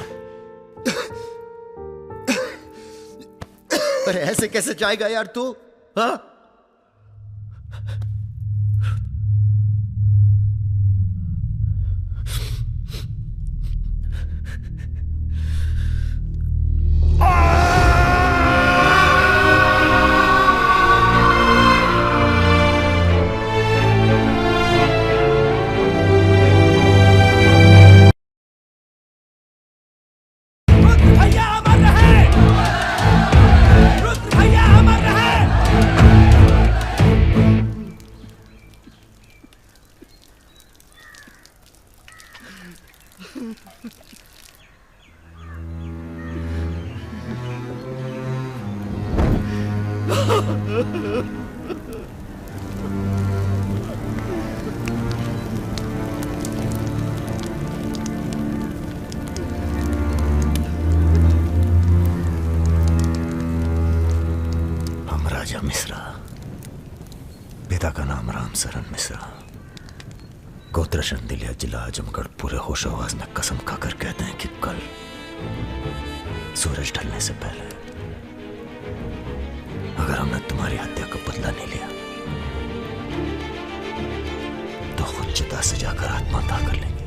अरे ऐसे कैसे जाएगा यार तू? हाँ? हम राजा मिश्रा, पिता का नाम राम सरन मिश्रा, गोत्र शंदिलिया, जिला आजमगढ़, पूरे होश आवाज में कसम खाकर कहते हैं कि कल सूरज ढलने से पहले अगर हमने तुम्हारी हत्या का बदला नहीं लिया तो खुद चिता से जाकर आत्महत्या कर लेंगे।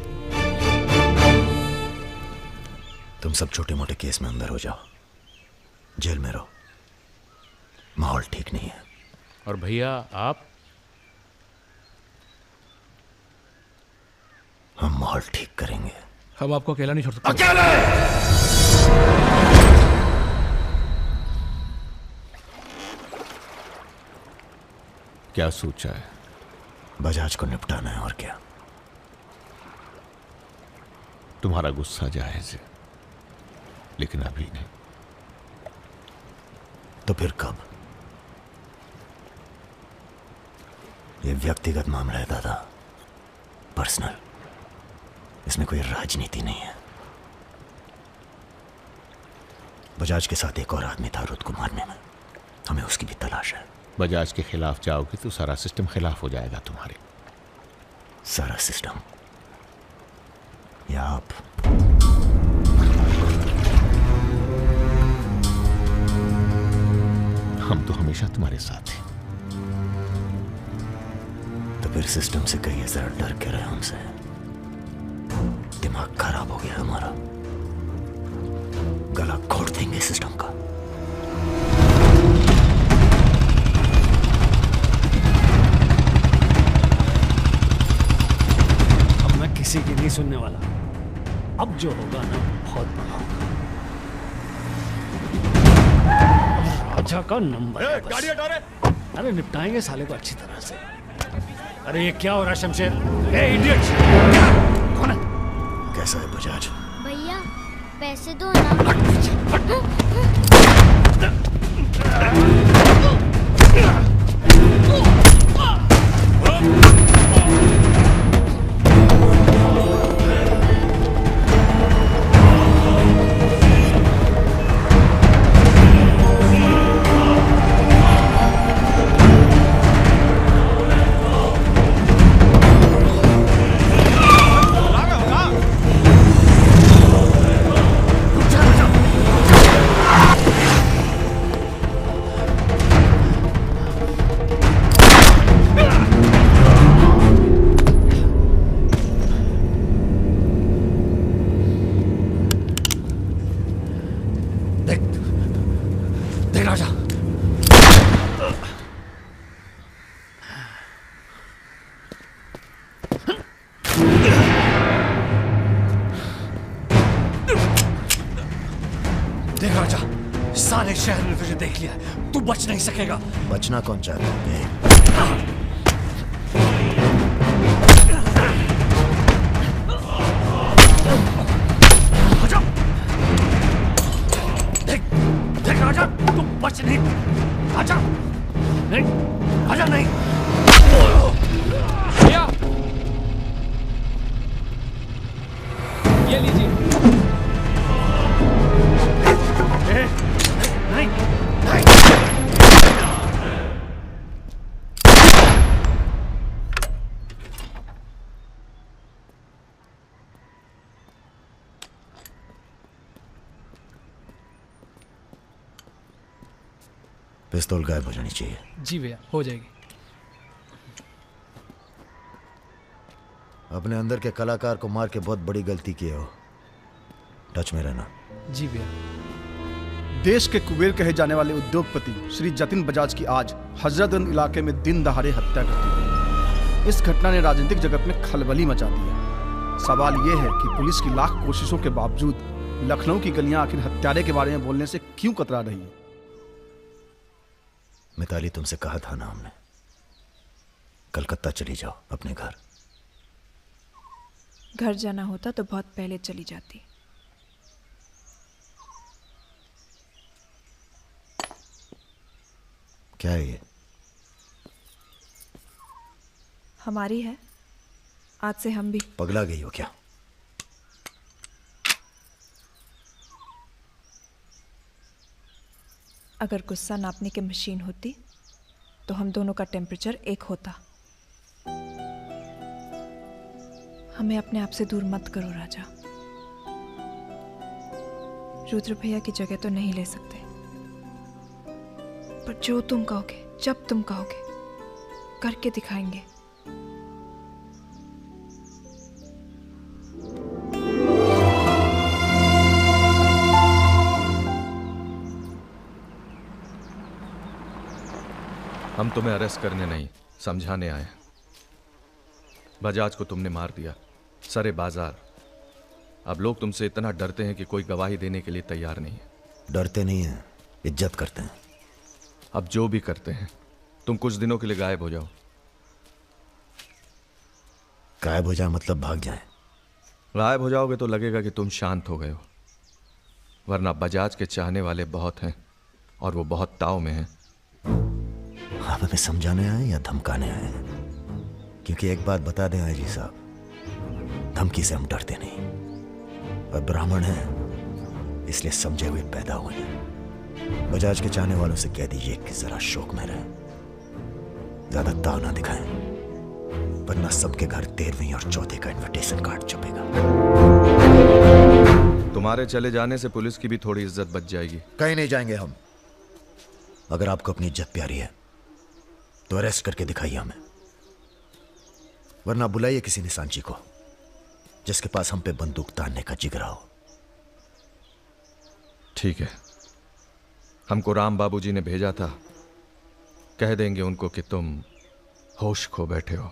तुम सब छोटे मोटे केस में अंदर हो जाओ, जेल में रहो, माहौल ठीक नहीं है। और भैया आप? हम माहौल ठीक करेंगे। हम आपको अकेला नहीं छोड़ सकते। अकेले! क्या सोचा है? बजाज को निपटाना है, और क्या। तुम्हारा गुस्सा जायज है, लेकिन अभी नहीं। तो फिर कब? ये व्यक्तिगत मामला है दादा, पर्सनल। इसमें कोई राजनीति नहीं है। बजाज के साथ एक और आदमी था रुद को मारने में, हमें उसकी भी तलाश है। बजाज के खिलाफ जाओगे तो सारा सिस्टम खिलाफ हो जाएगा तुम्हारे। सारा सिस्टम या आप? हम तो हमेशा तुम्हारे साथ हैं। तो फिर सिस्टम से कहिए जरा डर के रहे हमसे। दिमाग खराब हो गया हमारा, गला घोट देंगे सिस्टम का। अब मैं किसी की नहीं सुनने वाला। अब जो होगा ना बहुत बड़ा होगा। राजा का नंबर है बस। गाड़ी हटा रे। अरे निपटाएंगे साले को अच्छी तरह से। अरे ये क्या हो रहा है शमशेर? ए इडियट! कौन है? कैसा है बजाज? भैया पैसे दो ना। देख राजा, सारे शहर ने तुझे देख लिया, तू बच नहीं सकेगा। बचना कौन चाहता है? देख राजा, तू बच नहीं। आजा नहीं, आजा नहीं। भैया ये लीजिए। नहीं, नहीं। पिस्तौल गायब हो जानी चाहिए। जी भैया, हो जाएगी। अपने अंदर के कलाकार को मार के बहुत बड़ी गलती की हो, टच में रहना। जी भैया। देश के कुबेर कहे जाने वाले उद्योगपति श्री जतिन बजाज की आज हजरतगंज इलाके में दिन दहाड़े हत्या कर दी गई। इस घटना ने राजनीतिक जगत में खलबली मचा दी है। सवाल यह है कि पुलिस की लाख कोशिशों के बावजूद लखनऊ की गलियां आखिर हत्यारे के बारे में बोलने से क्यों कतरा रही है? मिताली, तुमसे कहा था ना हमने, कलकत्ता चली जाओ अपने घर। घर जाना होता तो बहुत पहले चली जाती। क्या है ये? हमारी है, आज से हम भी। पगला गई हो क्या? अगर गुस्सा नापने की मशीन होती तो हम दोनों का टेम्परेचर एक होता। हमें अपने आप से दूर मत करो राजा। रुद्र भैया की जगह तो नहीं ले सकते, पर जो तुम कहोगे, जब तुम कहोगे, करके दिखाएंगे। हम तुम्हें अरेस्ट करने नहीं, समझाने आए। बजाज को तुमने मार दिया, सरे बाजार। अब लोग तुमसे इतना डरते हैं कि कोई गवाही देने के लिए तैयार नहीं है। डरते नहीं हैं, इज्जत करते हैं। अब जो भी करते हैं, तुम कुछ दिनों के लिए गायब हो जाओ। गायब हो जाए मतलब भाग जाए? गायब हो जाओगे तो लगेगा कि तुम शांत हो गए हो, वरना बजाज के चाहने वाले बहुत हैं और वो बहुत ताव में हैं। आप हमें समझाने आए या धमकाने आए? क्योंकि एक बात बता दें आईजी साहब, धमकी से हम डरते नहीं, पर ब्राह्मण हैं इसलिए समझे हुए पैदा हुए हैं। बजाज के चाहने वालों से कह दीजिए कि जरा शौक में रहें, ज्यादा ताव ना दिखाएं, वरना सबके घर 13वीं और 14 का इनविटेशन कार्ड छपेगा। तुम्हारे चले जाने से पुलिस की भी थोड़ी इज्जत बच जाएगी। कहीं नहीं जाएंगे हम। अगर आपको अपनी इज्जत प्यारी है तो अरेस्ट करके दिखाइए हमें, वरना बुलाइए किसी निशानची को जिसके पास हम पे बंदूक तानने का जिगरा हो। ठीक है, हमको राम बाबूजी ने भेजा था, कह देंगे उनको कि तुम होश खो बैठे हो।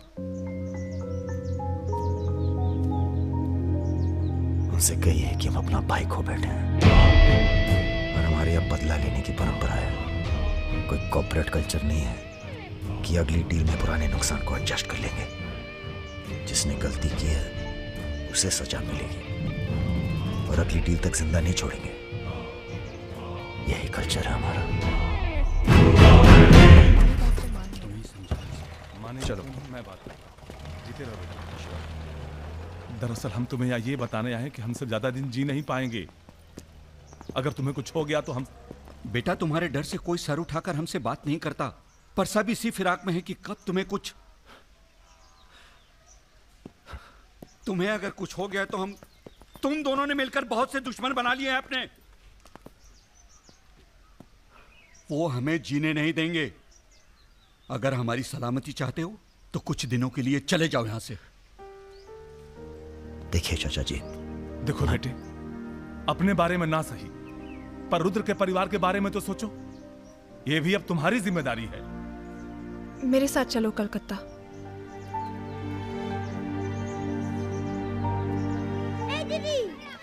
उनसे कहिए कि हम अपना भाई खो बैठे हैं और हमारे अब बदला लेने की परंपरा है। कोई कॉर्पोरेट कल्चर नहीं है कि अगली डील में पुराने नुकसान को एडजस्ट कर लेंगे। जिसने गलती की है उसे सजा मिलेगी और अगली डील तक जिंदा नहीं छोड़ेंगे। यही कल्चर है हमारा। चलो मैं बात जीते रहो। दरअसल हम तुम्हें यहाँ ये बताने आए हैं कि हमसे ज्यादा दिन जी नहीं पाएंगे। अगर तुम्हें कुछ हो गया तो हम। बेटा तुम्हारे डर से कोई सर उठाकर हमसे बात नहीं करता, पर सब इसी फिराक में है कि कब तुम्हें अगर कुछ हो गया तो तुम दोनों ने मिलकर बहुत से दुश्मन बना लिए हैं अपने। वो हमें जीने नहीं देंगे। अगर हमारी सलामती चाहते हो तो कुछ दिनों के लिए चले जाओ यहां से। देखिए चाचा जी, देखो बेटे, अपने बारे में ना सही, पर रुद्र के परिवार के बारे में तो सोचो। ये भी अब तुम्हारी जिम्मेदारी है। मेरे साथ चलो कलकत्ता।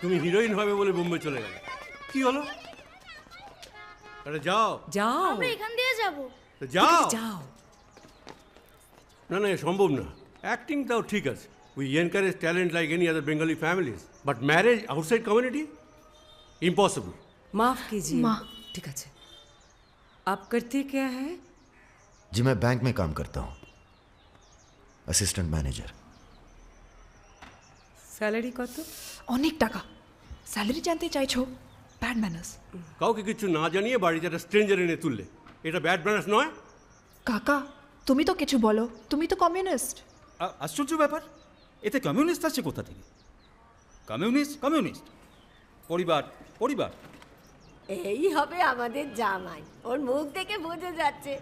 তুমি হিরোইন হবে বলে বোম্বে চলে গেলে, কি হলো? আরে যাও যাও, আমরা এখান দিয়ে যাব। তো যাও যাও। না না, সম্ভব না। অ্যাক্টিংটাও ঠিক আছে, we encourage talent like any other Bengali families, but marriage outside community impossible. माफ कीजिए। ठीक है, आप करते क्या है? जी मैं बैंक में काम करता हूँ, असिस्टेंट मैनेजर। স্যালারি কত? অনেক টাকা। স্যালারি জানতে চাইছো? Bad manners. কাউকে কিছু না জানিয়ে বাড়িতে একটা স্ট্রেঞ্জার এনে তুললে, এটা ব্যাড ম্যানার্স নয়? কাকা তুমি তো কিছু বলো, তুমি তো কমিউনিস্ট। আশ্চর্য ব্যাপার, এতে কমিউনিস্ট আছে কোথা থেকে? কমিউনিস্ট কমিউনিস্ট, পরিবার পরিবার। এই হবে আমাদের জামাই, ওর মুখ দেখে বোঝা যাচ্ছে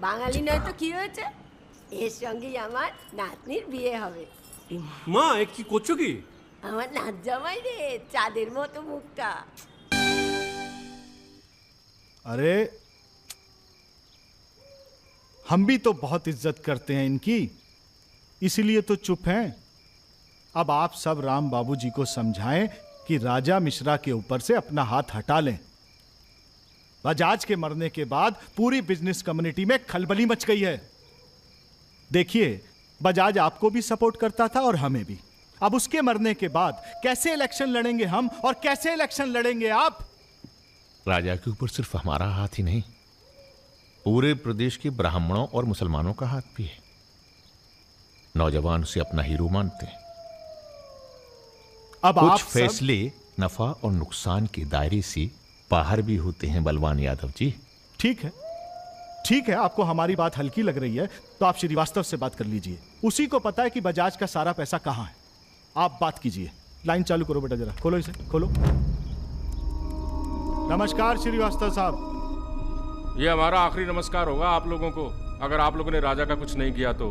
বাঙালি নয় তো কি হয়েছে, এর সঙ্গেই আমার নাতনির বিয়ে হবে। মা এ কি করছো কি? আমার নাত জামাই রে, চাঁদের মতো মুখটা। अरे हम भी तो बहुत इज्जत करते हैं इनकी, इसीलिए तो चुप हैं। अब आप सब राम बाबूजी को समझाएं कि राजा मिश्रा के ऊपर से अपना हाथ हटा लें। बजाज के मरने के बाद पूरी बिजनेस कम्युनिटी में खलबली मच गई है। देखिए, बजाज आपको भी सपोर्ट करता था और हमें भी। अब उसके मरने के बाद कैसे इलेक्शन लड़ेंगे हम और कैसे इलेक्शन लड़ेंगे आप? राजा के ऊपर सिर्फ हमारा हाथ ही नहीं, पूरे प्रदेश के ब्राह्मणों और मुसलमानों का हाथ भी है। नौजवान उसे अपना हीरो मानते हैं। अब कुछ आप फैसले नफा और नुकसान के दायरे से बाहर भी होते हैं बलवान यादव जी। ठीक है, ठीक है, आपको हमारी बात हल्की लग रही है तो आप श्रीवास्तव से बात कर लीजिए। उसी को पता है कि बजाज का सारा पैसा कहां है। आप बात कीजिए। लाइन चालू करो बेटा, जरा खोलो इसे, खोलो। नमस्कार श्रीवास्तव साहब। ये हमारा आखिरी नमस्कार होगा आप लोगों को, अगर आप लोगों ने राजा का कुछ नहीं किया तो।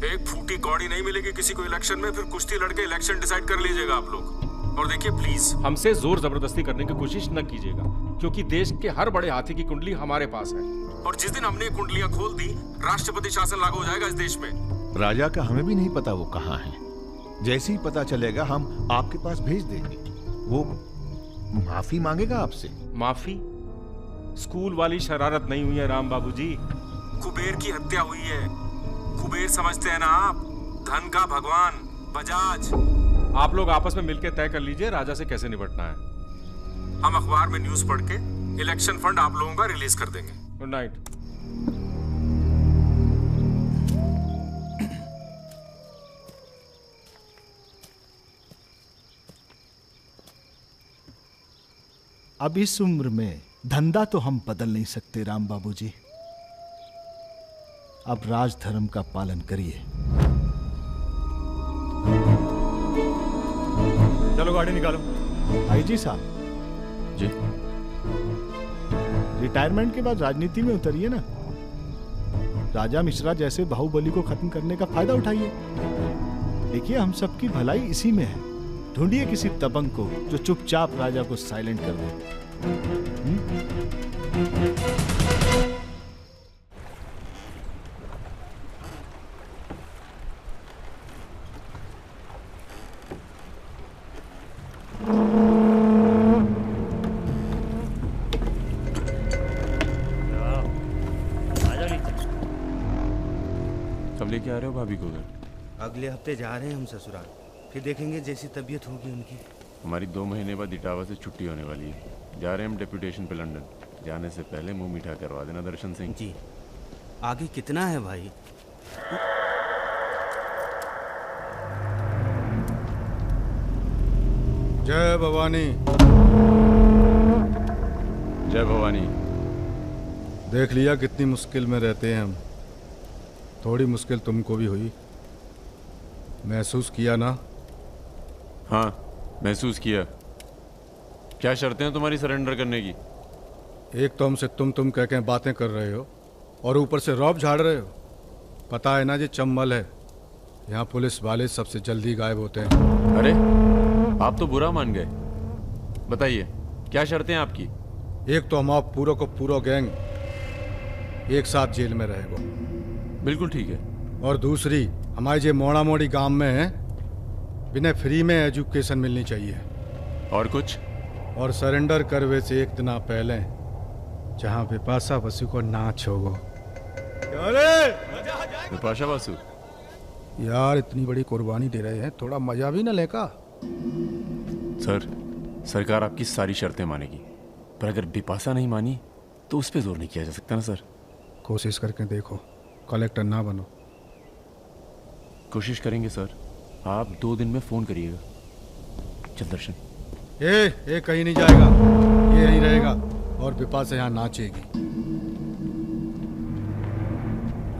एक फूटी कौड़ी नहीं मिलेगी किसी को इलेक्शन में, फिर कुश्ती लड़के इलेक्शन डिसाइड कर लीजिएगा आप लोग। और देखिए प्लीज हमसे जोर जबरदस्ती करने की कोशिश न कीजिएगा, क्योंकि देश के हर बड़े हाथी की कुंडली हमारे पास है, और जिस दिन हमने ये कुंडलियां खोल दी, राष्ट्रपति शासन लागू हो जाएगा इस देश में। राजा का हमें भी नहीं पता वो कहाँ है। जैसे ही पता चलेगा हम आपके पास भेज देंगे। वो माफी मांगेगा आपसे। माफी? स्कूल वाली शरारत नहीं हुई है राम बाबूजी, कुबेर की हत्या हुई है। कुबेर समझते हैं ना आप, धन का भगवान बजाज। आप लोग आपस में मिलकर तय कर लीजिए राजा से कैसे निपटना है। हम अखबार में न्यूज पढ़ के इलेक्शन फंड आप लोगों का रिलीज कर देंगे। Good night. अब इस उम्र में धंधा तो हम बदल नहीं सकते राम बाबूजी। अब राजधर्म का पालन करिए। चलो गाड़ी निकालो। आईजी साहब जी, रिटायरमेंट के बाद राजनीति में उतरिए ना। राजा मिश्रा जैसे बाहुबली को खत्म करने का फायदा उठाइए। देखिए हम सबकी भलाई इसी में है। ढूंढिए किसी दबंग को जो चुपचाप राजा को साइलेंट कर दे। कब लेके आ रहे हो भाभी को घर? अगले हफ्ते जा रहे हैं हम ससुराल, फिर देखेंगे जैसी तबीयत होगी उनकी। हमारी 2 महीने बाद इटावा से छुट्टी होने वाली है। जा रहे हैं हम डेप्यूटेशन पे लंदन। जाने से पहले मुंह मीठा करवा देना दर्शन सिंह जी। आगे कितना है भाई? जय भवानी। जय भवानी। देख लिया कितनी मुश्किल में रहते हैं हम। थोड़ी मुश्किल तुमको भी हुई, महसूस किया ना? हाँ महसूस किया। क्या शर्तें हैं तुम्हारी सरेंडर करने की? एक तो हमसे तुम कह के बातें कर रहे हो और ऊपर से रौब झाड़ रहे हो। पता है ना ये चंबल है, यहाँ पुलिस वाले सबसे जल्दी गायब होते हैं। अरे आप तो बुरा मान गए। बताइए क्या शर्तें हैं आपकी? एक तो हम आप पूरा को पूरा गैंग एक साथ जेल में रहेगा। बिल्कुल ठीक है। और दूसरी हमारे जो मोड़ा मोड़ी गांव में है, बिना फ्री में एजुकेशन मिलनी चाहिए। और कुछ? और सरेंडर करवे से एक दिन पहले जहाँ विपाशा बसु को नाच होगो। विपाशा बसु यार इतनी बड़ी कुर्बानी दे रहे हैं, थोड़ा मजा भी ना लेगा? सर सरकार आपकी सारी शर्तें मानेगी, पर अगर बिपाशा नहीं मानी तो उस पर जोर नहीं किया जा सकता ना सर। कोशिश करके देखो, कलेक्टर ना बनो। कोशिश करेंगे सर। आप 2 दिन में फोन करिएगा। चल दर्शन। ये कहीं नहीं जाएगा, ये यहीं रहेगा और बिपाशा यहाँ नाचेगी।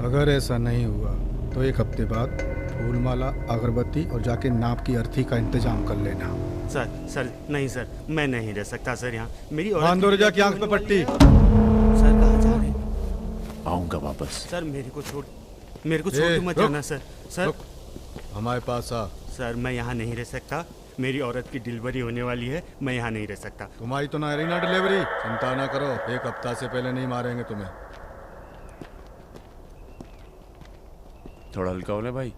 अगर ऐसा नहीं हुआ तो 1 हफ्ते बाद फूलमाला, अगरबत्ती और जाके नाप की अर्थी का इंतजाम कर लेना। सर नहीं सर, मैं नहीं रह सकता सर यहाँ। मेरी औरत की आंख पे पट्टी। सर कहाँ जा रहे? आऊंगा वापस। सर मेरे को छोड़ के मत जाना सर। सर हमारे पास आ। सर मैं यहाँ नहीं रह सकता, मेरी औरत की डिलीवरी होने वाली है, मैं यहाँ नहीं रह सकता। तुम्हारी तो ना डिलीवरी, चिंता ना करो, 1 हफ्ता से पहले नहीं मारेंगे तुम्हें। थोड़ा हल्का हो ले भाई।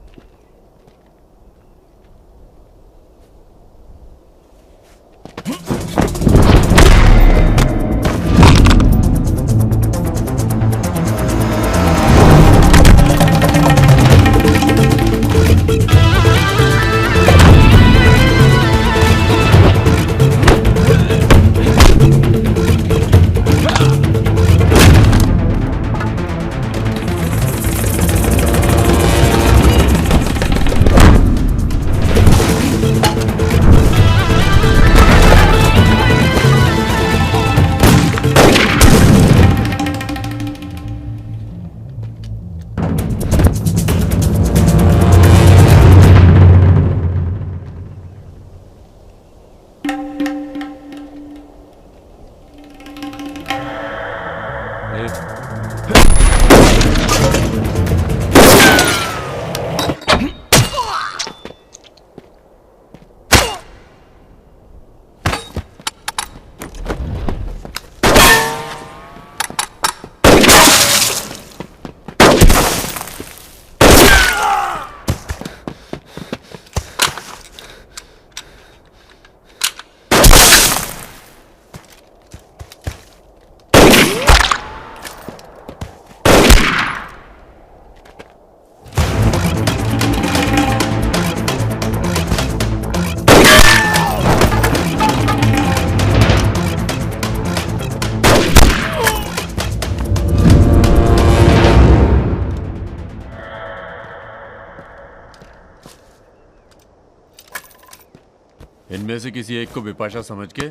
इनमें से किसी एक को बिपाशा समझ के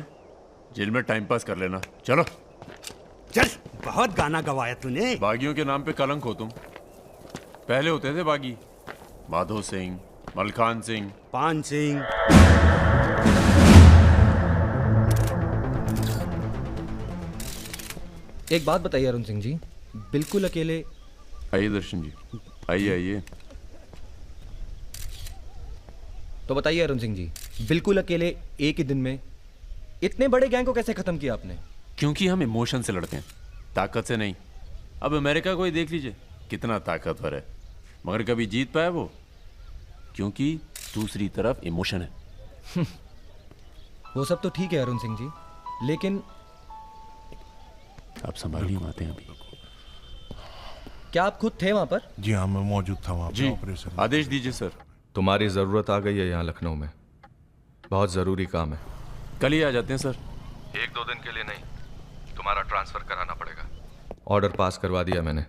जेल में टाइम पास कर लेना। चलो चल, बहुत गाना गवाया तूने। बागियों के नाम पे कलंक हो तुम। पहले होते थे बागी, माधो सिंह, मलखान सिंह, पान सिंह। एक बात बताइए अरुण सिंह जी, बिल्कुल अकेले। आइए दर्शन जी, आइए आइए। तो बताइए अरुण सिंह जी, बिल्कुल अकेले एक ही दिन में इतने बड़े गैंग को कैसे खत्म किया आपने? क्योंकि हम इमोशन से लड़ते हैं, ताकत से नहीं। अब अमेरिका को ही देख लीजिए, कितना ताकतवर है, मगर कभी जीत पाया वो? क्योंकि दूसरी तरफ इमोशन है। वो सब तो ठीक है अरुण सिंह जी, लेकिन आप संभालिए बातें अभी। क्या आप खुद थे वहां पर? जी हाँ, मैं मौजूद था वहाँ जी, पे ऑपरेशन। आदेश दीजिए सर। तुम्हारी जरूरत आ गई है यहाँ लखनऊ में, बहुत जरूरी काम है। कल ही आ जाते हैं सर। 1-2 दिन के लिए नहीं, तुम्हारा ट्रांसफर कराना पड़ेगा। ऑर्डर पास करवा दिया मैंने।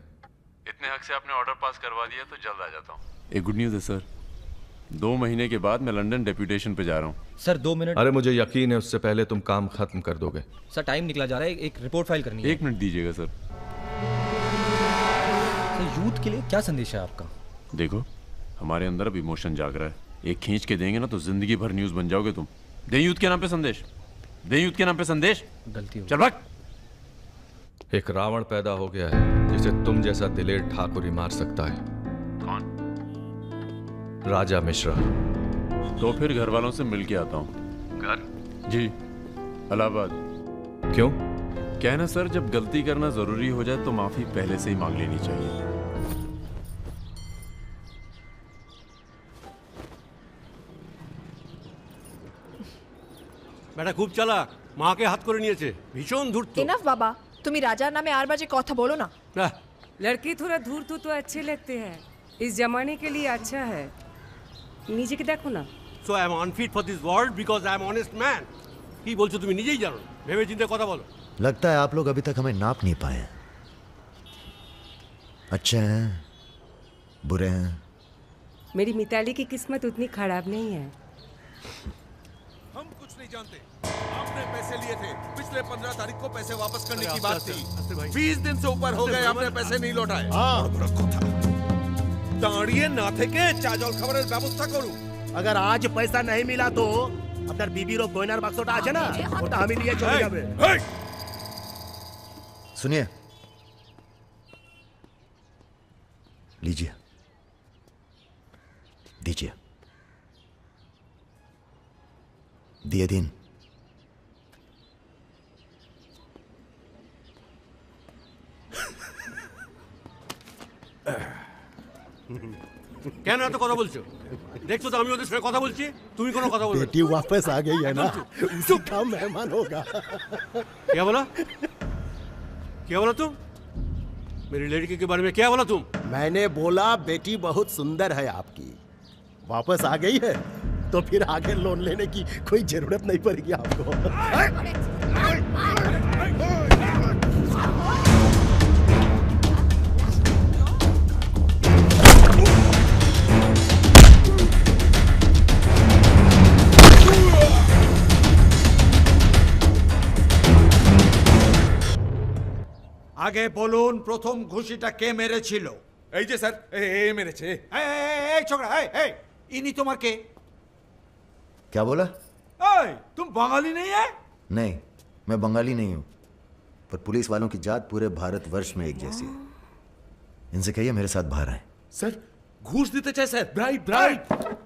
इतने हक से आपने ऑर्डर पास करवा दिया तो जल्द आ जाता हूँ। एक गुड न्यूज़ है सर, 2 महीने के बाद मैं लंदन डेप्यूटेशन पे जा रहा हूँ। Sir 2 minute. अरे मुझे यकीन है उससे पहले तुम काम खत्म कर दोगे। सर टाइम निकला जा रहा है, एक रिपोर्ट फाइल करनी है। 1 मिनट दीजिएगा सर। यूथ के लिए क्या संदेश है आपका? देखो, हमारे अंदर अब इमोशन जाग रहा है, एक खींच के देंगे ना तो जिंदगी भर न्यूज़ बन जाओगे तुम। दे यूथ के नाम पे संदेश, दे यूथ के नाम पे संदेश। गलती हो चल भाग। एक रावण पैदा हो गया है जिसे तुम जैसा दिलेर ठाकुर ही मार सकता है। कौन? राजा मिश्रा। तो फिर घर वालों से मिल के आता हूँ। घर? जी, इलाहाबाद। क्यों? क्या है ना सर, जब गलती करना जरूरी हो जाए तो माफी पहले से ही मांग लेनी चाहिए। বেটা খুব চালাক, মাকে হাত করে নিয়েছে, ভীষণ ধূর্ত। इनफ बाबा, तुम्ही राजा नामे 8 बजे कथा बोलो ना। लड़की थोड़ा धूर्त तो अच्छे लगते हैं, इस जमाने के लिए अच्छा है। नीचे के देखो ना। So I am unfit for this world because I am honest man. কি বলছো তুমি নিজেই জানো, ভেবে চিন্তে কথা বলো। लगता है आप लोग अभी तक हमें नाप नहीं पाए हैं। अच्छे हैं, बुरे हैं। मेरी मिताली की किस्मत उतनी खराब नहीं है। हम कुछ नहीं जानते। आपने पैसे लिए थे, पिछले 15 तारीख को पैसे वापस करने की बात थी। 20 दिन से ऊपर हो गए, आपने पैसे नहीं लौटाए। দাঁড়িয়ে না থেকে চা জল খাবারের ব্যবস্থা করুন। अगर आज पैसा नहीं मिला तो আপনার বিবির গয়নার বাক্সটা আছে না, ওটা আমি নিয়ে চলে যাবে। सुनिए, लीजिए, दीजिए, दिए दिन। কেন এত কথা বলছো? দেখছো তো আমি ওদের সঙ্গে কথা বলছি, তুমি কোনো কথা বলছো? बेटी वापस आ गई है ना, उसी का मेहमान होगा। क्या बोला? क्या बोला तुम? मेरी लड़की के बारे में क्या बोला तुम? मैंने बोला बेटी बहुत सुंदर है आपकी, वापस आ गई है तो फिर आगे लोन लेने की कोई जरूरत नहीं पड़ेगी आपको। আগে বলুন প্রথম ঘুষিটা কে মেরেছিল? এই যে স্যার, এই মেরেছে। এই ছোকরা, এই ইনি তোমার কে? क्या बोला? এই तुम बंगाली नहीं है? नहीं, मैं बंगाली नहीं हूँ। पर पुलिस वालों की जात पूरे भारतवर्ष में एक जैसी है। इनसे कहिए मेरे साथ बाहर आए। सर घूस देते चाहे सर, ब्राइब ब्राइब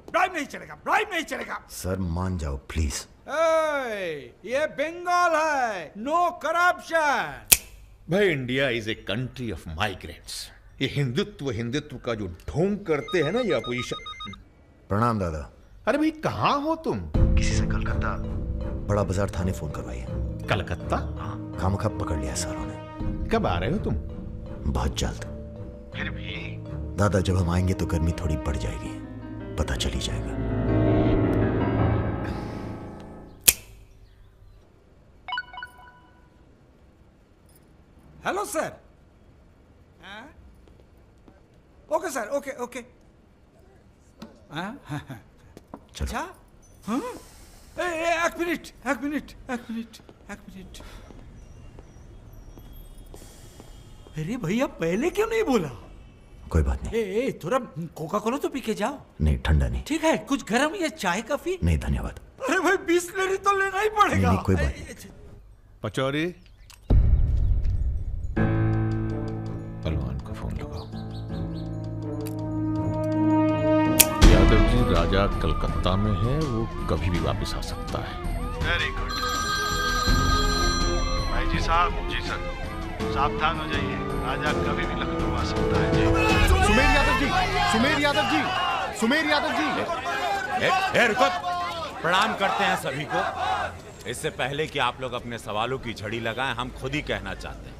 ब्राइब नहीं चलेगा, ब्राइब नहीं चलेगा। सर मान जाओ प्लीज। ये बंगाल है, नो करप्शन। भाई India is a country of migrants. ये हिंदुत्व का जो ढोंग करते हैं ना ये अपोजिशन। प्रणाम दादा। अरे भाई कहाँ हो तुम? किसी से कलकत्ता बड़ा बाजार थाने फोन करवाइए। कलकत्ता? खामखा पकड़ लिया सारों ने। कब आ रहे हो तुम? बहुत जल्द। फिर भी दादा जब हम आएंगे तो गर्मी थोड़ी बढ़ जाएगी, पता चल ही जाएगा। Hello sir. Okay sir, okay okay. अच्छा हाँ? एक मिनट एक मिनट एक मिनट एक मिनट। अरे भैया पहले क्यों नहीं बोला? कोई बात नहीं। ए थोड़ा कोका कोला तो पी के जाओ। नहीं ठंडा नहीं। ठीक है, कुछ गर्म या चाय कॉफी? नहीं धन्यवाद। अरे भाई बिस्लरी तो लेना ही पड़ेगा। नहीं, कोई बात नहीं। पचौरी पहलवान को फोन लगाओ। यादव जी राजा कलकत्ता में है, वो कभी भी वापस आ सकता है। वेरी गुड भाई जी साहब। जी सर, सावधान हो जाइए, राजा कभी भी लखनऊ आ सकता है। जी सुमेर यादव जी, सुमेर यादव जी, सुमेर यादव जी। रुको, प्रणाम करते हैं सभी को। इससे पहले कि आप लोग अपने सवालों की झड़ी लगाएं, हम खुद ही कहना चाहते हैं,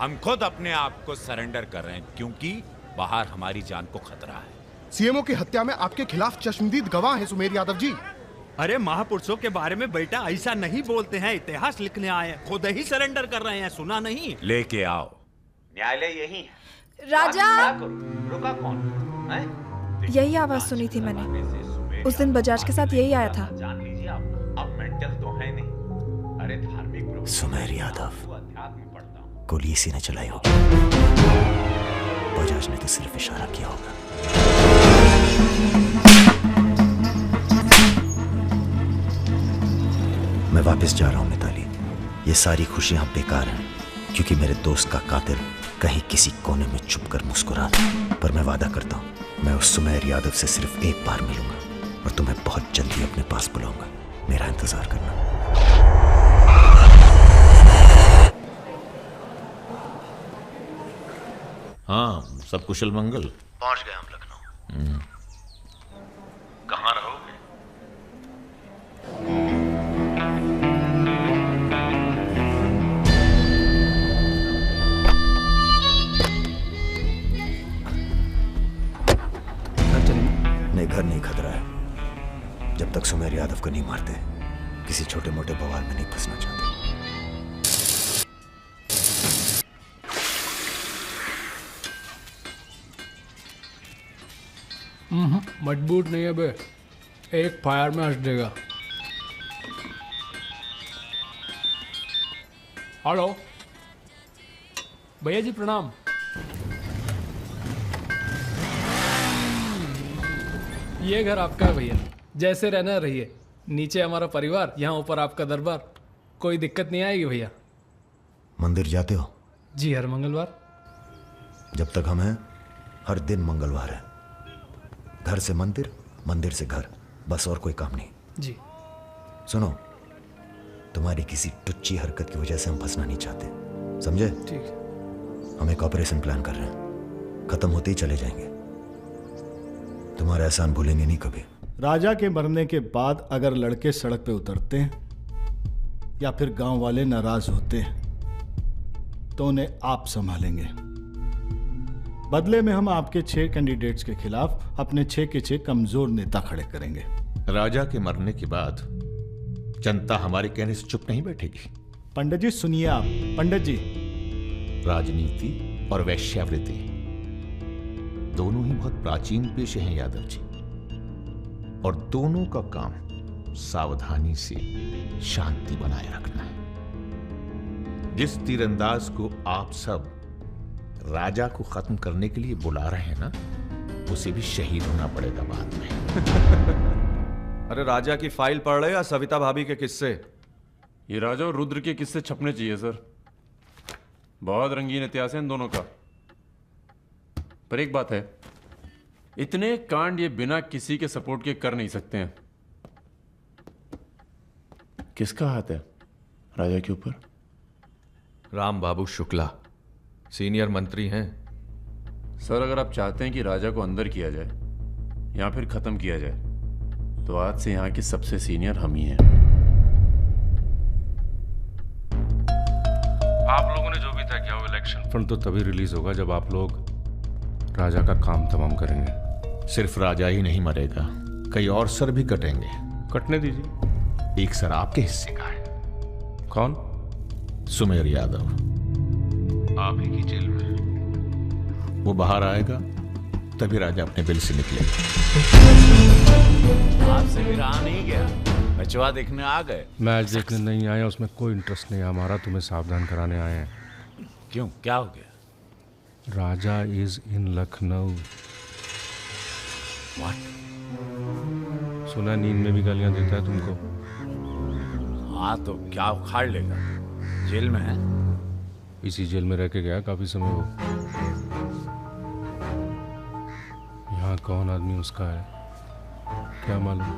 हम खुद अपने आप को सरेंडर कर रहे हैं क्योंकि बाहर हमारी जान को खतरा है। सीएमओ की हत्या में आपके खिलाफ चश्मदीद गवाह है सुमेर यादव जी। अरे महापुरुषों के बारे में बेटा ऐसा नहीं बोलते हैं, इतिहास लिखने आए हैं, खुद ही सरेंडर कर रहे हैं, सुना नहीं? लेके आओ, न्यायालय यही है। राजा, रुका कौन? यही आवाज सुनी थी मैंने। उस दिन बजाज के साथ यही आया था। जान लीजिए आप मेंटल तो है नहीं। अरे धार्मिक सुमेर यादव गोली इसी ने चलाई होगी। बजाज ने तो सिर्फ इशारा किया होगा। मैं वापस जा रहा हूं मिताली। ये सारी खुशियां बेकार हैं क्योंकि मेरे दोस्त का कातिल कहीं किसी कोने में छुपकर मुस्कुरा रहा। पर मैं वादा करता हूं मैं उस सुमेर यादव से सिर्फ एक बार मिलूंगा और तुम्हें बहुत जल्दी अपने पास बुलाऊंगा। मेरा इंतजार करना। हाँ, सब कुशल मंगल? पहुंच गए हम लखनऊ। कहाँ रहोगे? नहीं, घर नहीं खतरा है। जब तक सुमेर यादव को नहीं मारते किसी छोटे मोटे बवाल में नहीं फंसना चाहते। मजबूत नहीं है बे, एक फायर में हंस देगा। हेलो भैया जी प्रणाम। ये घर आपका है भैया, जैसे रहना रहिए। नीचे हमारा परिवार, यहाँ ऊपर आपका दरबार। कोई दिक्कत नहीं आएगी भैया। मंदिर जाते हो? जी हर मंगलवार। जब तक हम हैं हर दिन मंगलवार है। घर से मंदिर, मंदिर से घर, बस और कोई काम नहीं। जी सुनो, तुम्हारी किसी टुच्ची हरकत की वजह से हम फंसना नहीं चाहते, समझे? ठीक। हम एक ऑपरेशन प्लान कर रहे हैं, खत्म होते ही चले जाएंगे। तुम्हारा एहसान भूलेंगे नहीं कभी। राजा के मरने के बाद अगर लड़के सड़क पे उतरते हैं या फिर गांव वाले नाराज होते हैं तो उन्हें आप संभालेंगे। बदले में हम आपके 6 कैंडिडेट्स के खिलाफ अपने 6 के 6 कमजोर नेता खड़े करेंगे। राजा के मरने के बाद जनता हमारे कहने से चुप नहीं बैठेगी। पंडित जी सुनिए आप। पंडित जी, राजनीति और वैश्यावृत्ति दोनों ही बहुत प्राचीन पेशे हैं यादव जी, और दोनों का काम सावधानी से शांति बनाए रखना है। जिस तीरंदाज को आप सब राजा को खत्म करने के लिए बुला रहे हैं ना, उसे भी शहीद होना पड़ेगा बाद में। अरे राजा की फाइल पढ़ रहे या सविता भाभी के किस्से? ये राजा और रुद्र के किस्से छपने चाहिए सर। बहुत रंगीन इतिहास है इन दोनों का। पर एक बात है, इतने कांड ये बिना किसी के सपोर्ट के कर नहीं सकते हैं। किसका हाथ है राजा के ऊपर? राम बाबू शुक्ला सीनियर मंत्री हैं। सर, अगर आप चाहते हैं कि राजा को अंदर किया जाए या फिर खत्म किया जाए, तो आज से यहाँ के सबसे सीनियर हम ही हैं। आप लोगों ने जो भी तय किया वो इलेक्शन फंड तो तभी रिलीज होगा जब आप लोग राजा का काम तमाम करेंगे। सिर्फ राजा ही नहीं मरेगा, कई और सर भी कटेंगे। कटने दीजिए। एक सर आपके हिस्से का है। कौन? सुमेर यादव, आप ही की जेल में। वो बाहर आएगा तभी राजा अपने बिल से निकलेगा। आपसे भी रहा नहीं गया, बचवा देखने आ गए। मैच देखने नहीं आए, उसमें कोई इंटरेस्ट नहीं है हमारा। तुम्हें सावधान कराने आए हैं। क्यों, क्या हो गया? राजा इज इन लखनऊ। सुना नींद में भी गालियां देता है तुमको। हाँ तो क्या उखाड़ लेगा? जेल में है। इसी जेल में रह के गया काफी समय वो। यहाँ कौन आदमी उसका है क्या मालूम।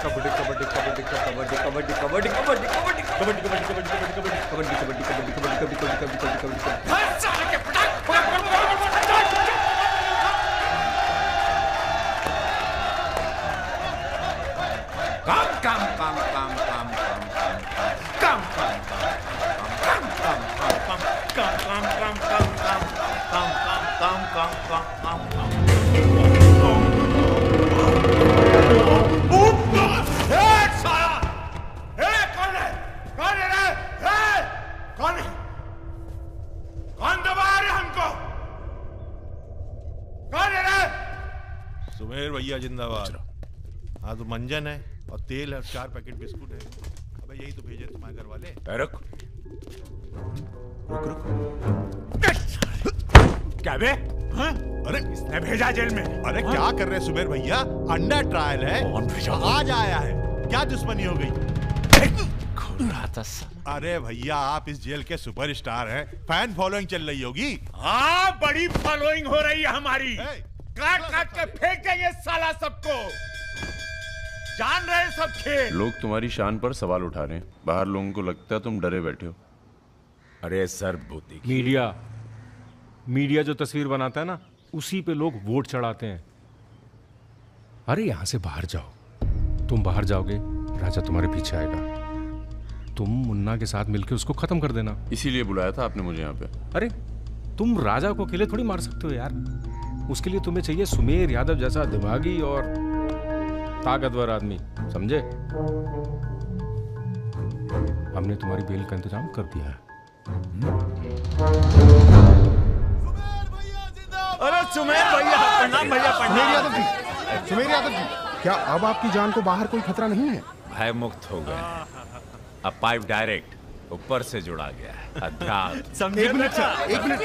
कबड्डी कबड्डी कबड्डी कबड्डी कबड्डी कबड्डी कबड्डी कबड्डी कबड्डी कबड्डी कबड्डी कबड्डी कबड्डी कबड्डी कबड्डी कबड्डी कबड्डी कबड्डी काम काम काम काम काम काम काम काम काम काम काम काम काम काम काम काम सुमेर भैया जिंदाबाद। हाँ तो मंजन है और तेल है, 4 पैकेट बिस्कुट है। अबे यही तो भेजे तुम्हारे घर वाले। रुक रुक रुक। क्या बे? हाँ? अरे किसने भेजा जेल में? अरे क्या कर रहे सुमेर भैया, अंडर ट्रायल है। कौन भेजा? आज आया है, क्या दुश्मनी हो गई? अरे भैया आप इस जेल के सुपरस्टार हैं, फैन फॉलोइंग चल रही होगी। हाँ, बड़ी फॉलोइंग हो रही है हमारी। काट काट के फेंक देंगे साला सबको। जान रहे सब खेल। लोग तुम्हारी शान पर सवाल उठा रहे हैं। बाहर लोगों को लगता है तुम डरे बैठे हो। अरे सर बूती मीडिया जो तस्वीर बनाता है ना, उसी पे लोग वोट चढ़ाते हैं। अरे यहां से बाहर जाओ। तुम बाहर जाओगे, राजा तुम्हारे पीछे आएगा। तुम मुन्ना के साथ मिलकर उसको खत्म कर देना। इसीलिए बुलाया था आपने मुझे यहाँ पे। अरे तुम राजा को अकेले थोड़ी मार सकते हो यार। उसके लिए तुम्हें चाहिए सुमेर यादव जैसा दिमागी और ताकतवर आदमी, समझे? हमने तुम्हारी बेल का इंतजाम कर दिया है। अरे सुमेर भैया, प्रणाम भैया, प्रणाम। सुमेर यादव जी, क्या अब आपकी जान को बाहर कोई खतरा नहीं है? भय मुक्त हो गए। अब पाइप डायरेक्ट ऊपर से जुड़ा गया है। अध्यात्म। एक मिनट सर, एक मिनट।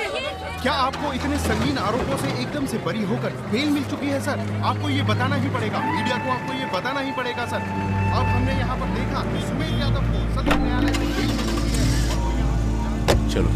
क्या आपको इतने संगीन आरोपों से एकदम से बरी होकर बेल मिल चुकी है सर? आपको ये बताना ही पड़ेगा, मीडिया को आपको ये बताना ही पड़ेगा सर। अब हमने यहाँ पर देखा कि सुमेर यादव को सदर न्यायालय से बेल मिल चुकी है। चलो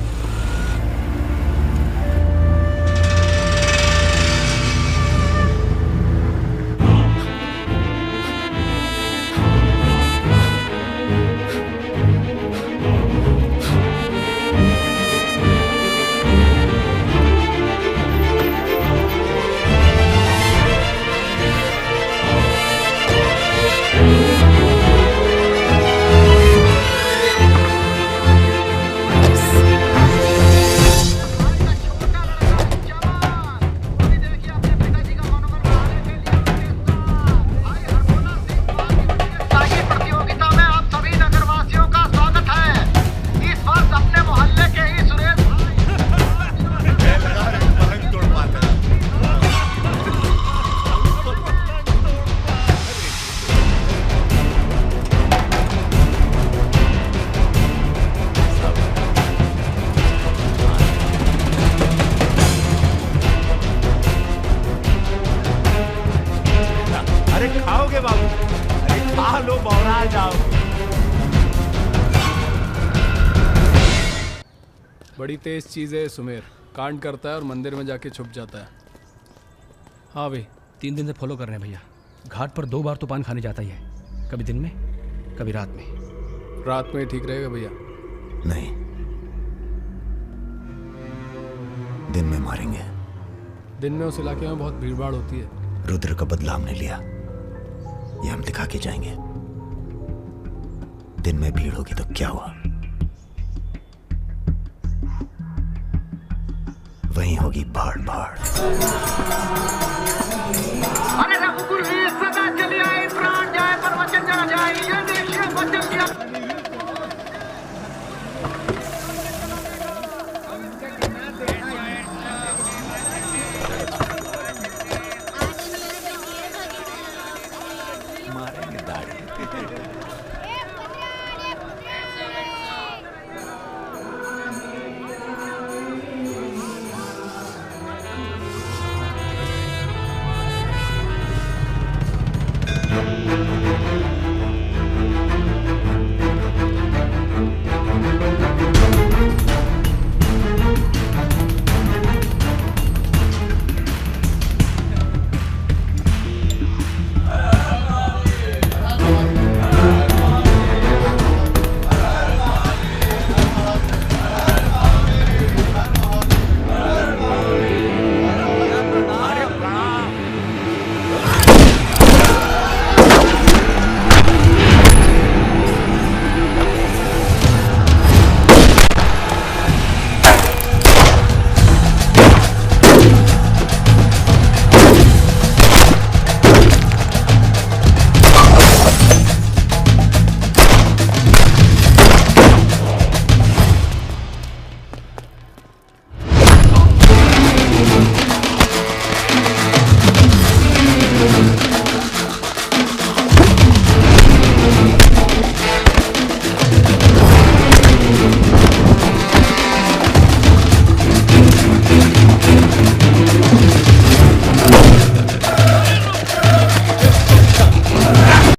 बड़ी तेज चीज है सुमेर। कांड करता है और मंदिर में जाके छुप जाता है। हाँ भाई 3 दिन से फॉलो कर रहे हैं भैया। घाट पर 2 बार तो पान खाने जाता ही है, कभी दिन में कभी रात में। रात में ठीक रहेगा भैया? नहीं, दिन में मारेंगे। दिन में उस इलाके में बहुत भीड़भाड़ होती है। रुद्र का बदला हमने लिया, ये हम दिखा के जाएंगे। दिन में भीड़ होगी तो क्या हुआ, वहीं होगी भाड़ भाड़।